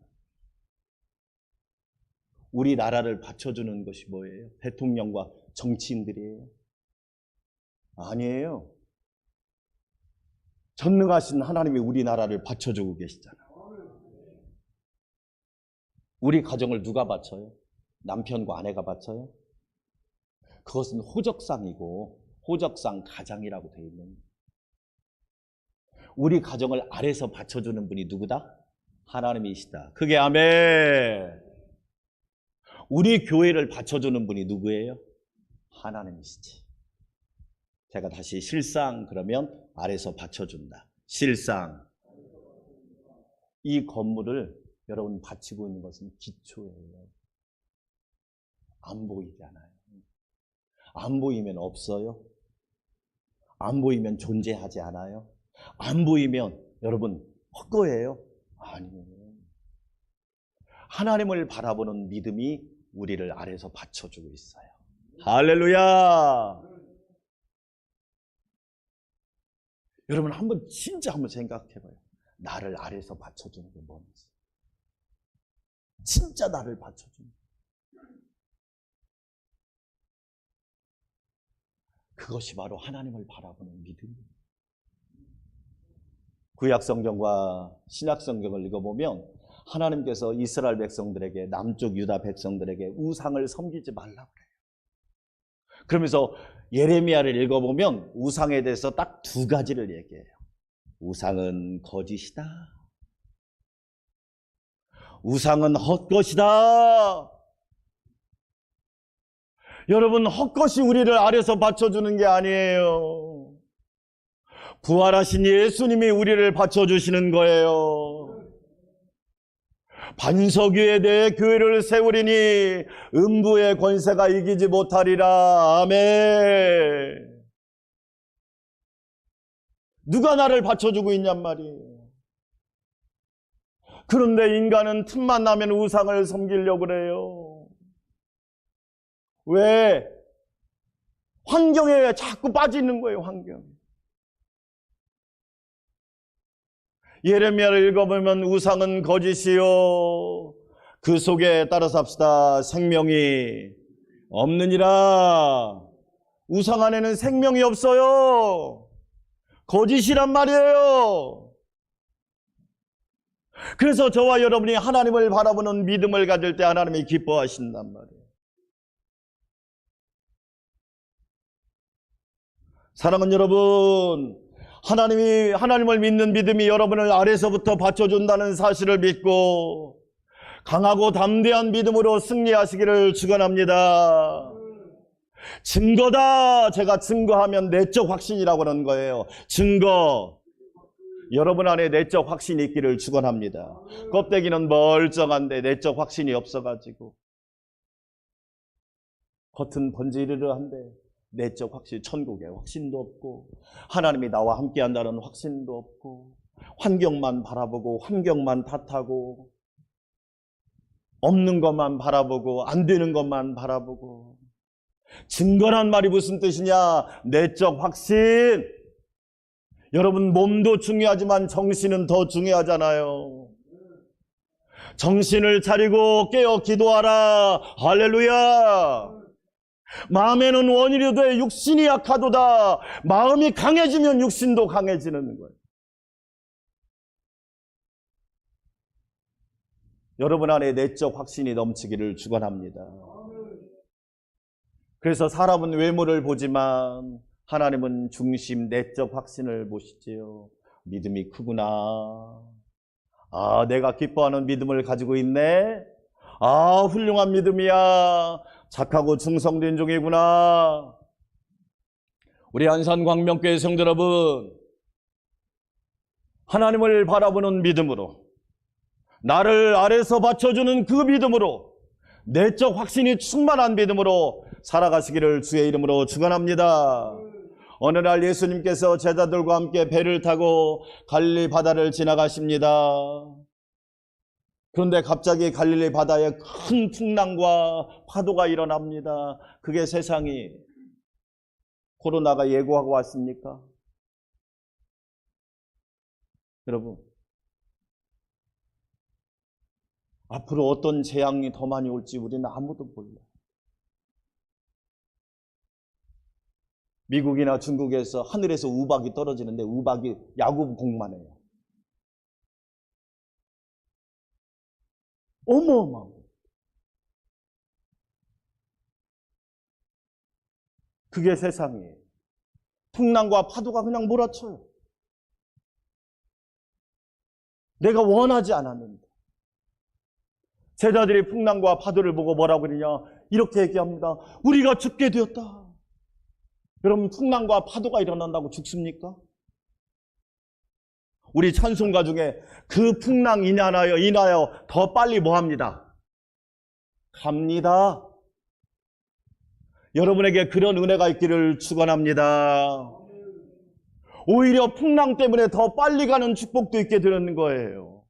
우리나라를 받쳐주는 것이 뭐예요? 대통령과 정치인들이에요? 아니에요. 전능하신 하나님이 우리나라를 받쳐주고 계시잖아요. 우리 가정을 누가 받쳐요? 남편과 아내가 받쳐요? 그것은 호적상이고 호적상 가장이라고 되어 있는 거예요. 우리 가정을 아래서 받쳐주는 분이 누구다? 하나님이시다. 그게 아멘. 우리 교회를 받쳐주는 분이 누구예요? 하나님이시지. 제가 다시 실상 그러면 아래서 받쳐준다. 실상. 이 건물을 여러분 바치고 있는 것은 기초예요. 안 보이잖아요. 안 보이면 없어요. 안 보이면 존재하지 않아요. 안 보이면 여러분 헛거예요. 아니에요. 하나님을 바라보는 믿음이 우리를 아래서 받쳐주고 있어요. 할렐루야. 여러분 진짜 한번 생각해봐요. 나를 아래서 받쳐주는 게 뭔지. 진짜 나를 받쳐주는 게. 그것이 바로 하나님을 바라보는 믿음이에요. 구약성경과 신약성경을 읽어보면 하나님께서 이스라엘 백성들에게, 남쪽 유다 백성들에게 우상을 섬기지 말라고 그래요. 그러면서 예레미야를 읽어보면 우상에 대해서 딱 2가지를 얘기해요. 우상은 거짓이다. 우상은 헛것이다. 여러분, 헛것이 우리를 아래서 받쳐주는 게 아니에요. 부활하신 예수님이 우리를 받쳐주시는 거예요. 반석 위에 내 교회를 세우리니 음부의 권세가 이기지 못하리라. 아멘. 누가 나를 받쳐주고 있냔 말이에요. 그런데 인간은 틈만 나면 우상을 섬기려고 그래요. 왜? 환경에 자꾸 빠지는 거예요. 환경에. 예레미야를 읽어보면 우상은 거짓이요 그 속에 따라 삽시다. 생명이 없느니라. 우상 안에는 생명이 없어요. 거짓이란 말이에요. 그래서 저와 여러분이 하나님을 바라보는 믿음을 가질 때 하나님이 기뻐하신단 말이에요. 사랑하는 여러분, 하나님을 믿는 믿음이 여러분을 아래서부터 받쳐준다는 사실을 믿고 강하고 담대한 믿음으로 승리하시기를 축원합니다. 증거다. 제가 증거하면 내적 확신이라고 하는 거예요. 증거. 여러분 안에 내적 확신이 있기를 축원합니다. 껍데기는 멀쩡한데 내적 확신이 없어가지고 겉은 번지르르한데 내적 확신, 천국의 확신도 없고 하나님이 나와 함께한다는 확신도 없고 환경만 바라보고 환경만 탓하고 없는 것만 바라보고 안 되는 것만 바라보고. 증거란 말이 무슨 뜻이냐? 내적 확신. 여러분, 몸도 중요하지만 정신은 더 중요하잖아요. 정신을 차리고 깨어 기도하라. 할렐루야. 마음에는 원이려 돼 육신이 약하도다. 마음이 강해지면 육신도 강해지는 거예요. 여러분 안에 내적 확신이 넘치기를 축원합니다. 그래서 사람은 외모를 보지만 하나님은 중심 내적 확신을 보시지요. 믿음이 크구나. 아, 내가 기뻐하는 믿음을 가지고 있네. 아, 훌륭한 믿음이야. 착하고 충성된 종이구나. 우리 안산광명교회 성도 여러분, 하나님을 바라보는 믿음으로, 나를 아래서 받쳐주는 그 믿음으로, 내적 확신이 충만한 믿음으로 살아가시기를 주의 이름으로 축원합니다. 어느 날 예수님께서 제자들과 함께 배를 타고 갈릴리 바다를 지나가십니다. 그런데 갑자기 갈릴리 바다에 큰 풍랑과 파도가 일어납니다. 그게 세상이 코로나가 예고하고 왔습니까? 여러분, 앞으로 어떤 재앙이 더 많이 올지 우리는 아무도 몰라요. 미국이나 중국에서 하늘에서 우박이 떨어지는데 우박이 야구공만 해요. 어마어마한 거예요. 그게 세상이에요. 풍랑과 파도가 그냥 몰아쳐요. 내가 원하지 않았는데. 제자들이 풍랑과 파도를 보고 뭐라고 그러냐? 이렇게 얘기합니다. 우리가 죽게 되었다. 여러분, 풍랑과 파도가 일어난다고 죽습니까? 우리 찬송가 중에 그 풍랑 인하여 더 빨리 뭐합니다? 갑니다. 여러분에게 그런 은혜가 있기를 축원합니다. 오히려 풍랑 때문에 더 빨리 가는 축복도 있게 되는 거예요.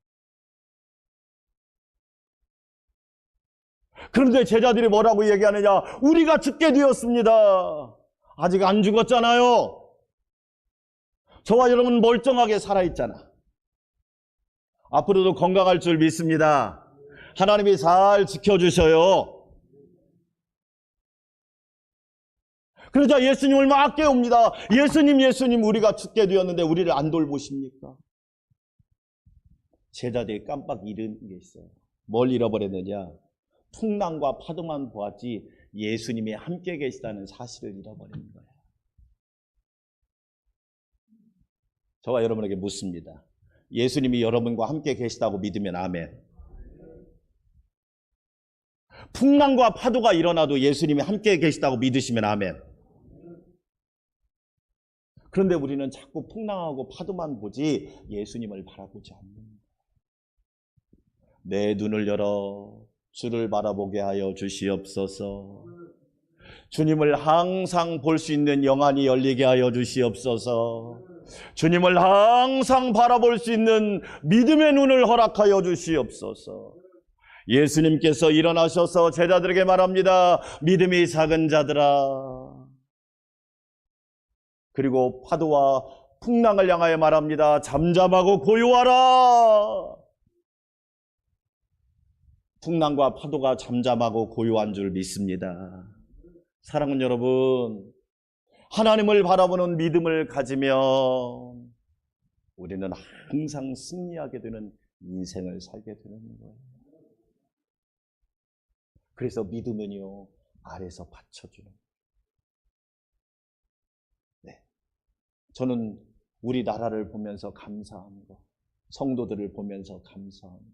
그런데 제자들이 뭐라고 얘기하느냐? 우리가 죽게 되었습니다. 아직 안 죽었잖아요. 저와 여러분 멀쩡하게 살아있잖아. 앞으로도 건강할 줄 믿습니다. 하나님이 잘 지켜주셔요. 그러자 예수님을 막 깨웁니다. 예수님, 우리가 죽게 되었는데 우리를 안 돌보십니까? 제자들이 깜빡 잃은 게 있어요. 뭘 잃어버렸느냐? 풍랑과 파도만 보았지 예수님이 함께 계시다는 사실을 잃어버린 거예요. 저와 여러분에게 묻습니다. 예수님이 여러분과 함께 계시다고 믿으면 아멘. 풍랑과 파도가 일어나도 예수님이 함께 계시다고 믿으시면 아멘. 그런데 우리는 자꾸 풍랑하고 파도만 보지 예수님을 바라보지 않는다. 내 눈을 열어 주를 바라보게 하여 주시옵소서. 주님을 항상 볼 수 있는 영안이 열리게 하여 주시옵소서. 주님을 항상 바라볼 수 있는 믿음의 눈을 허락하여 주시옵소서. 예수님께서 일어나셔서 제자들에게 말합니다. 믿음이 작은 자들아. 그리고 파도와 풍랑을 향하여 말합니다. 잠잠하고 고요하라. 풍랑과 파도가 잠잠하고 고요한 줄 믿습니다. 사랑하는 여러분, 하나님을 바라보는 믿음을 가지면 우리는 항상 승리하게 되는 인생을 살게 되는 거예요. 그래서 믿음은요, 아래서 받쳐주는 거예요. 네. 저는 우리나라를 보면서 감사한 거, 성도들을 보면서 감사한 거.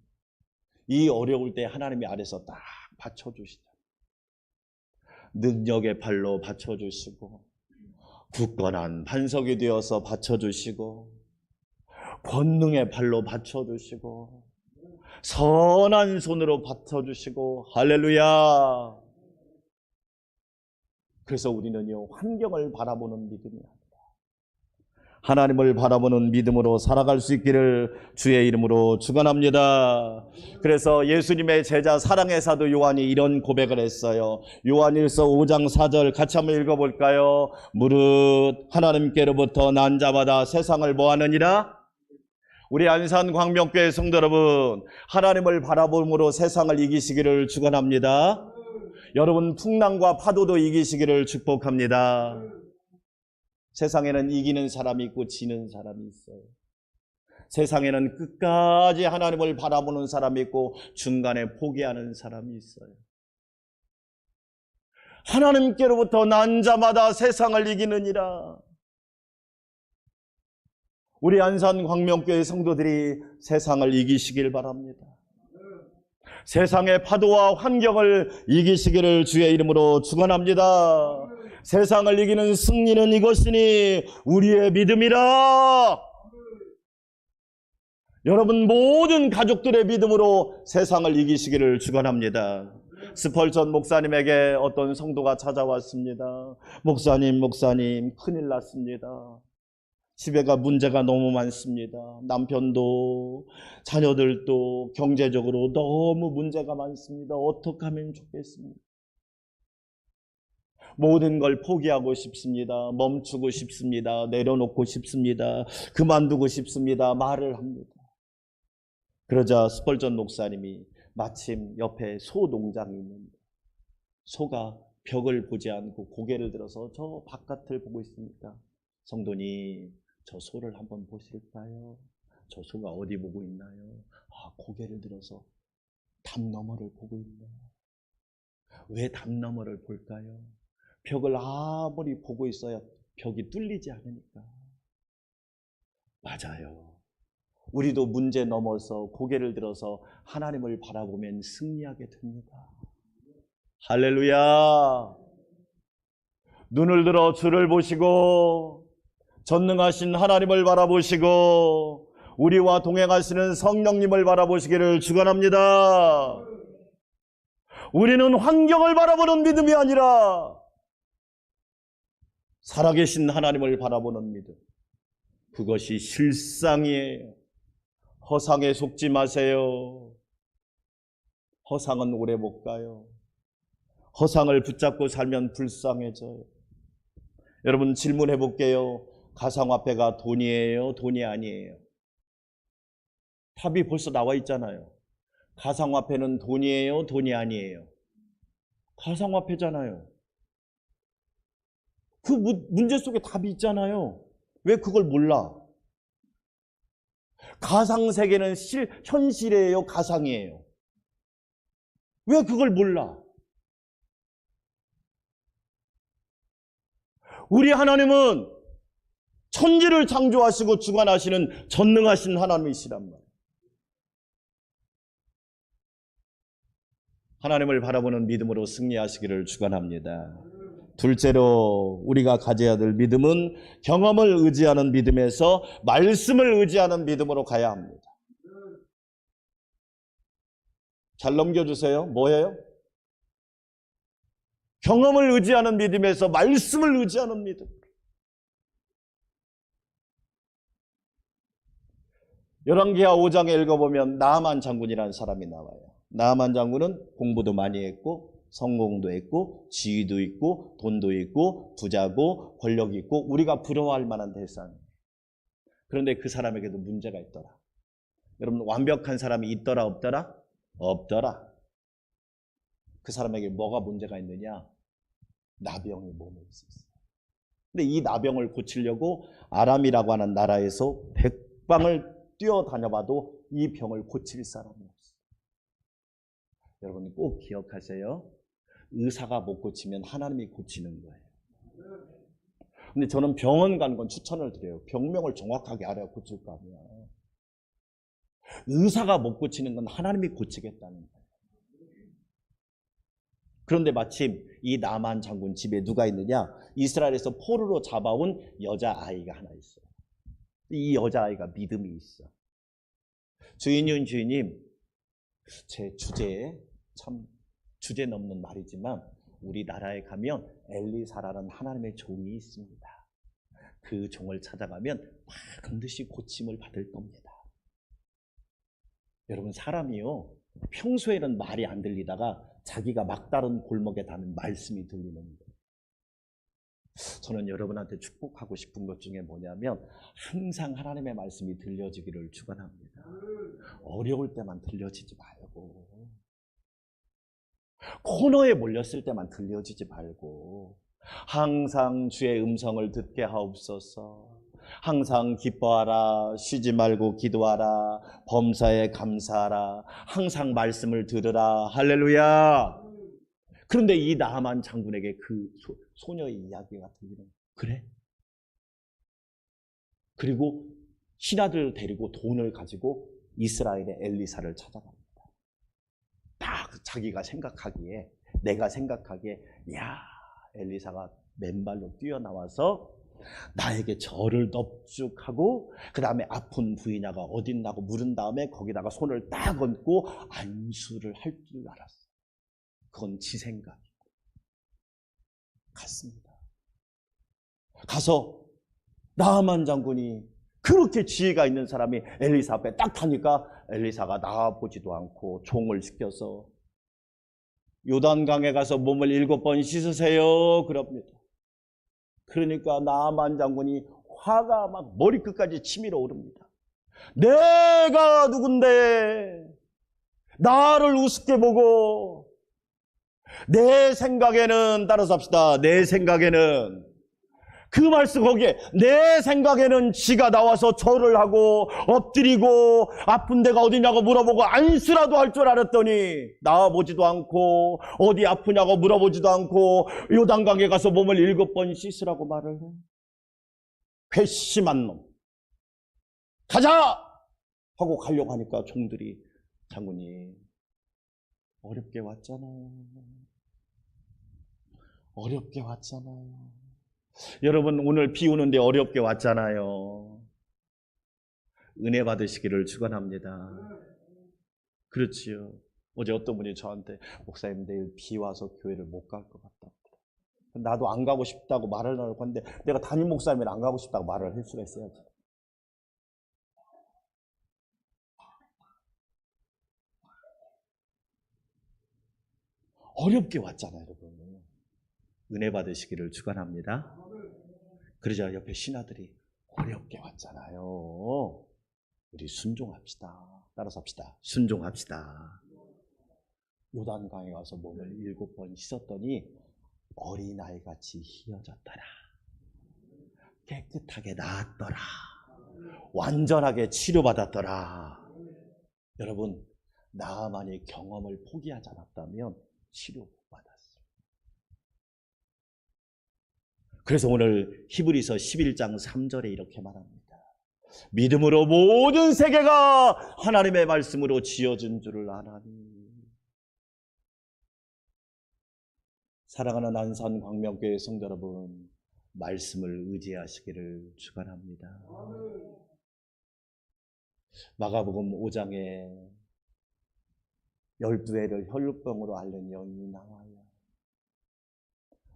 이 어려울 때 하나님이 아래서 딱 받쳐주시다. 능력의 발로 받쳐주시고, 굳건한 반석이 되어서 받쳐주시고, 권능의 발로 받쳐주시고, 선한 손으로 받쳐주시고, 할렐루야. 그래서 우리는요, 환경을 바라보는 믿음이 합니다. 하나님을 바라보는 믿음으로 살아갈 수 있기를 주의 이름으로 축원합니다. 그래서 예수님의 제자 사랑의 사도 요한이 이런 고백을 했어요. 요한일서 5장 4절 같이 한번 읽어볼까요? 무릇 하나님께로부터 난 자마다 세상을 뭐하느니라? 우리 안산 광명교회 성도 여러분, 하나님을 바라봄으로 세상을 이기시기를 축원합니다. 여러분 풍랑과 파도도 이기시기를 축복합니다. 세상에는 이기는 사람이 있고 지는 사람이 있어요. 세상에는 끝까지 하나님을 바라보는 사람이 있고 중간에 포기하는 사람이 있어요. 하나님께로부터 난 자마다 세상을 이기느니라. 우리 안산 광명교회 성도들이 세상을 이기시길 바랍니다. 세상의 파도와 환경을 이기시기를 주의 이름으로 축원합니다. 세상을 이기는 승리는 이것이니 우리의 믿음이라. 여러분 모든 가족들의 믿음으로 세상을 이기시기를 축원합니다. 스펄전 목사님에게 어떤 성도가 찾아왔습니다. 목사님 큰일 났습니다. 집에가 문제가 너무 많습니다. 남편도 자녀들도 경제적으로 너무 문제가 많습니다. 어떻게 하면 좋겠습니까? 모든 걸 포기하고 싶습니다. 멈추고 싶습니다. 내려놓고 싶습니다. 그만두고 싶습니다. 말을 합니다. 그러자 스펄전 목사님이 마침 옆에 소 농장이 있는데 소가 벽을 보지 않고 고개를 들어서 저 바깥을 보고 있으니까 성도님 저 소를 한번 보실까요? 저 소가 어디 보고 있나요? 고개를 들어서 담 너머를 보고 있네요. 왜 담 너머를 볼까요? 벽을 아무리 보고 있어야 벽이 뚫리지 않으니까. 맞아요. 우리도 문제 넘어서 고개를 들어서 하나님을 바라보면 승리하게 됩니다. 할렐루야. 눈을 들어 주를 보시고 전능하신 하나님을 바라보시고 우리와 동행하시는 성령님을 바라보시기를 축원합니다. 우리는 환경을 바라보는 믿음이 아니라 살아계신 하나님을 바라보는 믿음. 그것이 실상이에요. 허상에 속지 마세요. 허상은 오래 못 가요. 허상을 붙잡고 살면 불쌍해져요. 여러분 질문해 볼게요. 가상화폐가 돈이에요? 돈이 아니에요? 답이 벌써 나와 있잖아요. 가상화폐는 돈이에요? 돈이 아니에요? 가상화폐잖아요. 그 문제 속에 답이 있잖아요. 왜 그걸 몰라? 가상세계는 현실이에요? 가상이에요? 왜 그걸 몰라? 우리 하나님은 천지를 창조하시고 주관하시는 전능하신 하나님이시란 말이에요. 하나님을 바라보는 믿음으로 승리하시기를 축원합니다. 둘째로 우리가 가져야 될 믿음은 경험을 의지하는 믿음에서 말씀을 의지하는 믿음으로 가야 합니다. 잘 넘겨주세요. 뭐예요? 경험을 의지하는 믿음에서 말씀을 의지하는 믿음. 열왕기하 5장에 읽어보면 나아만 장군이라는 사람이 나와요. 나아만 장군은 공부도 많이 했고 성공도 했고 지위도 있고 돈도 있고 부자고 권력이 있고 우리가 부러워할 만한 대상이에요. 그런데 그 사람에게도 문제가 있더라. 여러분 완벽한 사람이 있더라 없더라? 없더라. 그 사람에게 뭐가 문제가 있느냐? 나병이 몸에 있었어요. 근데 이 나병을 고치려고 아람이라고 하는 나라에서 백방을 뛰어다녀봐도 이 병을 고칠 사람이 없어요. 여러분 꼭 기억하세요. 의사가 못 고치면 하나님이 고치는 거예요. 근데 저는 병원 가는 건 추천을 드려요. 병명을 정확하게 알아야 고칠 거 아니야. 의사가 못 고치는 건 하나님이 고치겠다는 거예요. 그런데 마침 이 나만 장군 집에 누가 있느냐? 이스라엘에서 포로로 잡아온 여자아이가 하나 있어요. 이 여자아이가 믿음이 있어. 주인님, 제 주제에 참 주제 넘는 말이지만 우리나라에 가면 엘리사라는 하나님의 종이 있습니다. 그 종을 찾아가면 반드시 고침을 받을 겁니다. 여러분, 사람이요, 평소에는 말이 안 들리다가 자기가 막다른 골목에 닿는 말씀이 들리는 거예요. 저는 여러분한테 축복하고 싶은 것 중에 뭐냐면 항상 하나님의 말씀이 들려지기를 축원합니다. 어려울 때만 들려지지 말고, 코너에 몰렸을 때만 들려지지 말고, 항상 주의 음성을 듣게 하옵소서. 항상 기뻐하라, 쉬지 말고 기도하라, 범사에 감사하라, 항상 말씀을 들으라. 할렐루야. 그런데 이 나만 장군에게 그 소녀의 이야기가 들리는, 그래? 그리고 신하들을 데리고 돈을 가지고 이스라엘의 엘리사를 찾아갑니다. 딱 자기가 생각하기에, 내가 생각하기에, 야, 엘리사가 맨발로 뛰어나와서 나에게 절을 넙죽하고 그 다음에 아픈 부인아가 어딨나고 물은 다음에 거기다가 손을 딱 얹고 안수를 할 줄 알았어. 그건 지 생각이고. 갔습니다. 가서 나아만 장군이, 그렇게 지혜가 있는 사람이 엘리사 앞에 딱 타니까 엘리사가 나와보지도 않고 종을 시켜서 요단강에 가서 몸을 7번 씻으세요 그럽니다. 그러니까 나아만 장군이 화가 막 머리끝까지 치밀어 오릅니다. 내가 누군데 나를 우습게 보고, 내 생각에는, 따라서 합시다, 내 생각에는, 그 말씀 거기에 내 생각에는 지가 나와서 절을 하고 엎드리고 아픈 데가 어디냐고 물어보고 안수라도 할 줄 알았더니 나와보지도 않고 어디 아프냐고 물어보지도 않고 요단강에 가서 몸을 7번 씻으라고 말을 해. 괘씸한 놈, 가자! 하고 가려고 하니까 종들이, 장군님 어렵게 왔잖아요. 어렵게 왔잖아요. 여러분, 오늘 비 오는데 어렵게 왔잖아요. 은혜 받으시기를 축원합니다. 그렇지요. 어제 어떤 분이 저한테, 목사님 내일 비 와서 교회를 못 갈 것 같다. 나도 안 가고 싶다고 말을 하려고 하는데 내가 담임 목사님이 안 가고 싶다고 말을 할 수가 있어야지. 어렵게 왔잖아요, 여러분. 은혜 받으시기를 축원합니다. 그러자 옆에 신하들이, 어렵게 왔잖아요. 우리 순종합시다. 따라서 합시다. 순종합시다. 요단강에 가서 몸을 7번 씻었더니 어린아이같이 희어졌더라. 깨끗하게 나았더라. 완전하게 치료받았더라. 여러분, 나만의 경험을 포기하지 않았다면 치료 못 받았어요. 그래서 오늘 히브리서 11장 3절에 이렇게 말합니다. 믿음으로 모든 세계가 하나님의 말씀으로 지어진 줄을 아나니. 사랑하는 안산 광명교회 성도 여러분, 말씀을 의지하시기를 축원합니다. 마가복음 5장에 12해를 혈루병으로 앓는 여인이 나와요.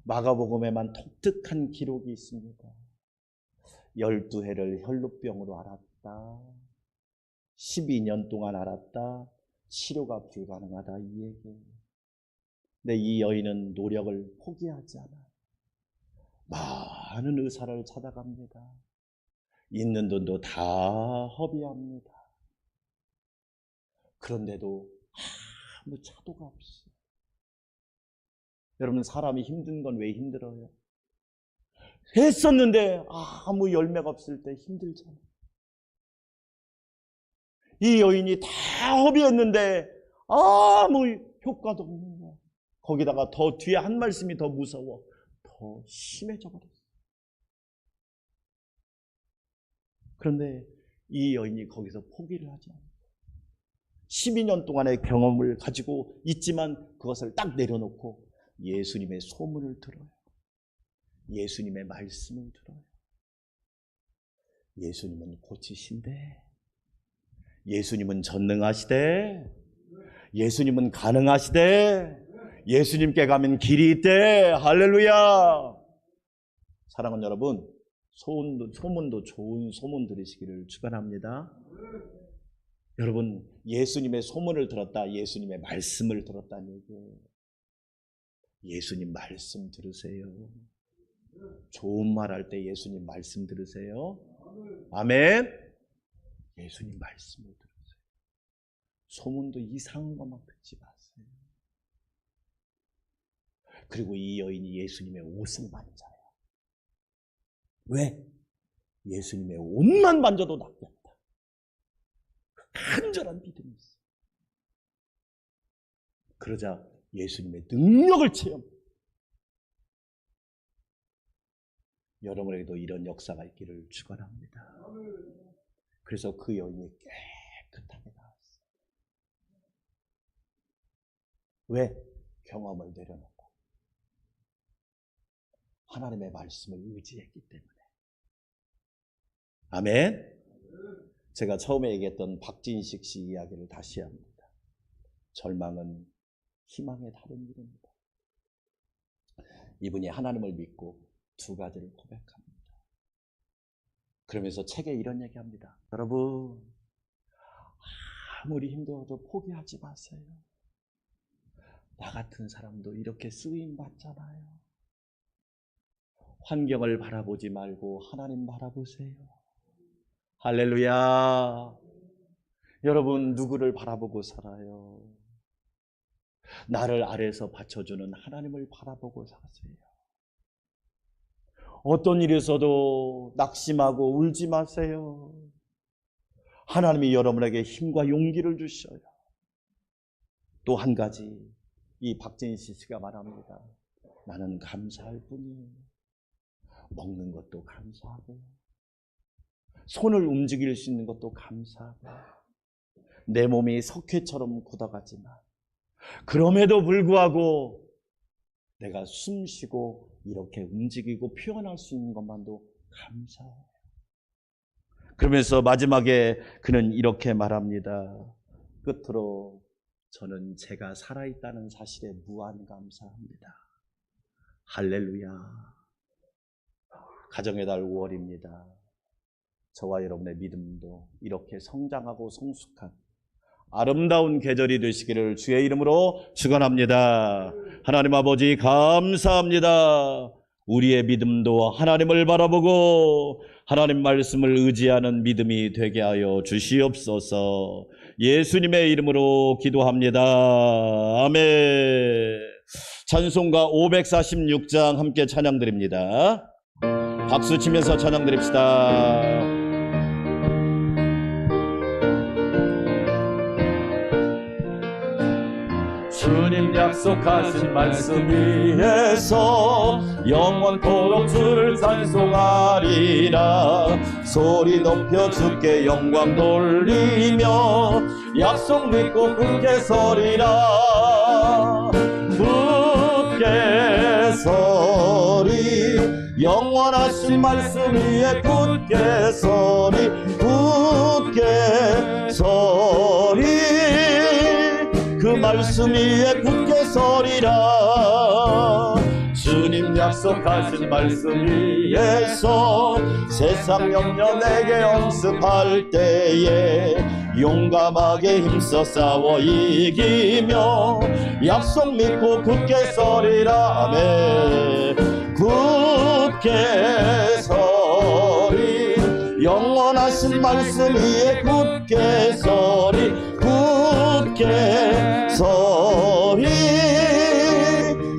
마가복음에만 독특한 기록이 있습니다. 12해를 혈루병으로 앓았다. 12년 동안 앓았다. 치료가 불가능하다, 이 얘기예요. 근데 이 여인은 노력을 포기하지 않아요. 많은 의사를 찾아갑니다. 있는 돈도 다 허비합니다. 그런데도 아무 차도가 없어요. 여러분, 사람이 힘든 건 왜 힘들어요? 했었는데 아무 열매가 없을 때 힘들잖아요. 이 여인이 다 허비했는데 아무 효과도 없는 거야. 거기다가 더 뒤에 한 말씀이 더 무서워. 더 심해져 버렸어요. 그런데 이 여인이 거기서 포기를 하지 않아요. 12년 동안의 경험을 가지고 있지만 그것을 딱 내려놓고 예수님의 소문을 들어요. 예수님의 말씀을 들어요. 예수님은 고치신대. 예수님은 전능하시대. 예수님은 가능하시대. 예수님께 가면 길이 있대. 할렐루야. 사랑하는 여러분, 소문도 좋은 소문 들으시기를 축원합니다. 여러분, 예수님의 소문을 들었다, 예수님의 말씀을 들었다는 얘기예요. 예수님 말씀 들으세요. 좋은 말 할 때 예수님 말씀 들으세요. 아멘. 예수님 말씀을 들으세요. 소문도 이상한 것만 듣지 마세요. 그리고 이 여인이 예수님의 옷을 만져요. 왜? 예수님의 옷만 만져도 낫겠다. 간절한 믿음이 있어요. 그러자 예수님의 능력을 체험해요. 여러분에게도 이런 역사가 있기를 축원합니다. 그래서 그 여인이 깨끗하게 나왔어요. 왜? 경험을 내려놓고 하나님의 말씀을 의지했기 때문에. 아멘. 제가 처음에 얘기했던 박진식 씨 이야기를 다시 합니다. 절망은 희망의 다른 이름입니다. 이분이 하나님을 믿고 두 가지를 고백합니다. 그러면서 책에 이런 얘기합니다. 여러분, 아무리 힘들어도 포기하지 마세요. 나 같은 사람도 이렇게 쓰임 받잖아요. 환경을 바라보지 말고 하나님 바라보세요. 할렐루야. 여러분, 누구를 바라보고 살아요? 나를 아래서 받쳐주는 하나님을 바라보고 사세요. 어떤 일이 있어도 낙심하고 울지 마세요. 하나님이 여러분에게 힘과 용기를 주셔요. 또 한 가지, 이 박진시 씨가 말합니다. 나는 감사할 뿐이에요. 먹는 것도 감사하고요. 손을 움직일 수 있는 것도 감사하고요. 내 몸이 석회처럼 굳어가지만 그럼에도 불구하고 내가 숨 쉬고 이렇게 움직이고 표현할 수 있는 것만도 감사해요. 그러면서 마지막에 그는 이렇게 말합니다. 끝으로 저는 제가 살아있다는 사실에 무한 감사합니다. 할렐루야. 가정의 달 5월입니다. 저와 여러분의 믿음도 이렇게 성장하고 성숙한 아름다운 계절이 되시기를 주의 이름으로 축원합니다. 하나님 아버지 감사합니다. 우리의 믿음도 하나님을 바라보고 하나님 말씀을 의지하는 믿음이 되게 하여 주시옵소서. 예수님의 이름으로 기도합니다. 아멘. 찬송가 546장 함께 찬양드립니다. 박수 치면서 찬양드립시다. 주님 약속하신 말씀 위에서 영원토록 주를 찬송하리라. 소리 높여 주께 영광 돌리며 약속 믿고 굳게 서리라. 굳게 서리 영원하신 말씀 위에 굳게 서리. 굳게 서리 그 말씀 위에 굳게 서리라. 주님 약속하신 말씀 위에서 세상 염려 내게 엄습할 때에 용감하게 힘써 싸워 이기며 약속 믿고 굳게 서리라. 아멘. 굳게 서리 영원하신 말씀 위에 굳게 서리. 굳게 서리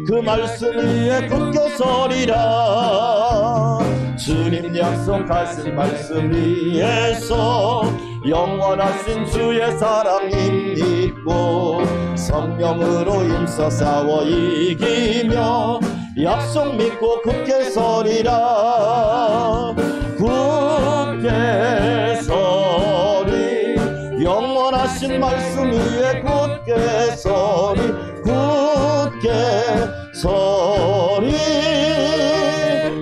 그 말씀 위에 굳게 서리라. 주님 약속하신 말씀 위에서 영원하신 주의 사랑 힘입고 성령으로 힘써 싸워 이기며 약속 믿고 굳게 서리라. 굳게 영원하신 말씀 위에 굳게 서리 굳게 서리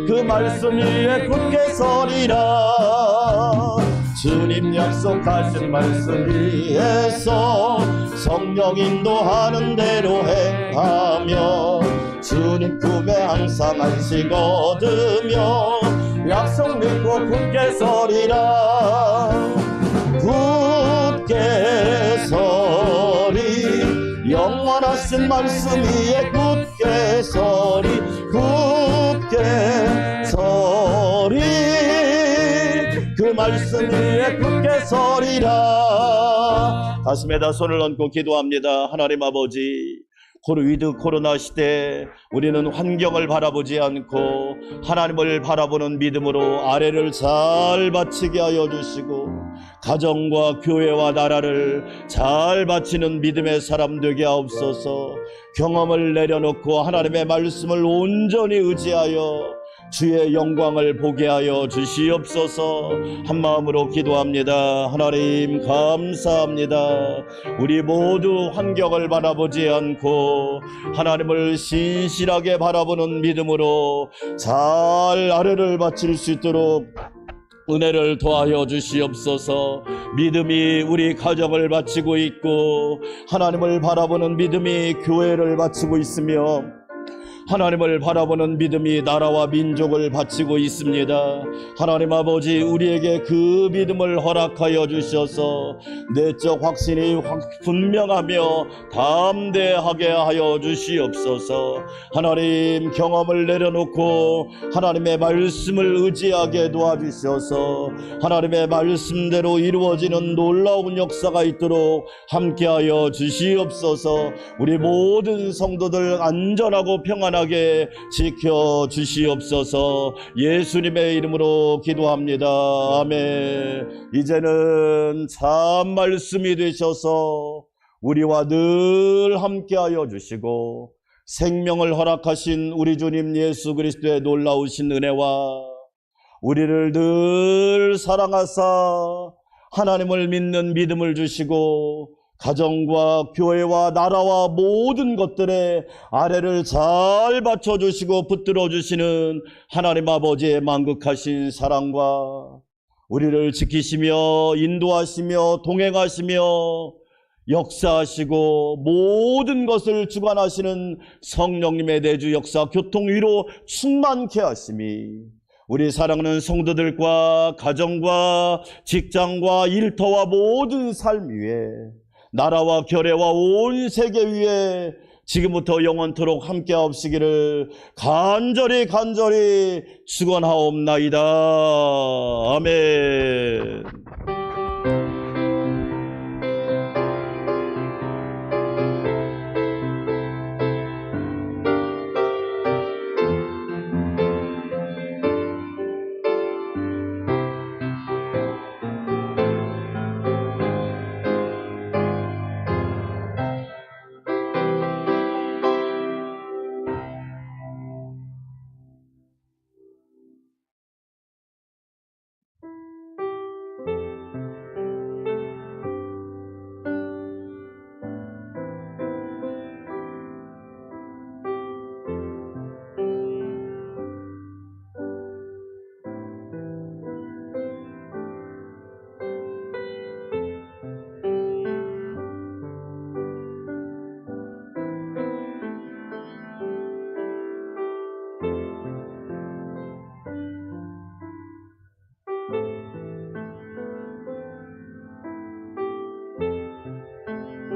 그 말씀 위에 굳게 서리라 주님 약속하신 말씀 위에서 성령 인도하는 대로 행하며 주님 품에 항상 안식 얻으며 약속 믿고 굳게 서리라 굳게 서리 영원하신 말씀 위에 굳게 서리 굳게 서리 그 말씀 위에 굳게 서리라 가슴에다 손을 얹고 기도합니다. 하나님 아버지 코로나 시대 우리는 환경을 바라보지 않고 하나님을 바라보는 믿음으로 아래를 잘 바치게 하여 주시고 가정과 교회와 나라를 잘 바치는 믿음의 사람 되게 하옵소서. 경험을 내려놓고 하나님의 말씀을 온전히 의지하여 주의 영광을 보게 하여 주시옵소서. 한마음으로 기도합니다. 하나님 감사합니다. 우리 모두 환경을 바라보지 않고 하나님을 신실하게 바라보는 믿음으로 잘 아뢰를 바칠 수 있도록 은혜를 더하여 주시옵소서. 믿음이 우리 가정을 바치고 있고 하나님을 바라보는 믿음이 교회를 바치고 있으며 하나님을 바라보는 믿음이 나라와 민족을 바치고 있습니다. 하나님 아버지 우리에게 그 믿음을 허락하여 주셔서 내적 확신이 분명하며 담대하게 하여 주시옵소서. 하나님 경험을 내려놓고 하나님의 말씀을 의지하게 도와주셔서 하나님의 말씀대로 이루어지는 놀라운 역사가 있도록 함께하여 주시옵소서. 우리 모든 성도들 안전하고 평안하게 지켜 주시옵소서. 예수님의 이름으로 기도합니다. 아멘. 이제는 참 말씀이 되셔서 우리와 늘 함께하여 주시고 생명을 허락하신 우리 주님 예수 그리스도의 놀라우신 은혜와 우리를 늘 사랑하사 하나님을 믿는 믿음을 주시고 가정과 교회와 나라와 모든 것들에 아래를 잘 받쳐주시고 붙들어주시는 하나님 아버지의 만극하신 사랑과 우리를 지키시며 인도하시며 동행하시며 역사하시고 모든 것을 주관하시는 성령님의 내주 역사 교통 위로 충만케 하심이 우리 사랑하는 성도들과 가정과 직장과 일터와 모든 삶 위에 나라와 결례와 온 세계 위에 지금부터 영원토록 함께하옵시기를 간절히 축원하옵나이다. 아멘.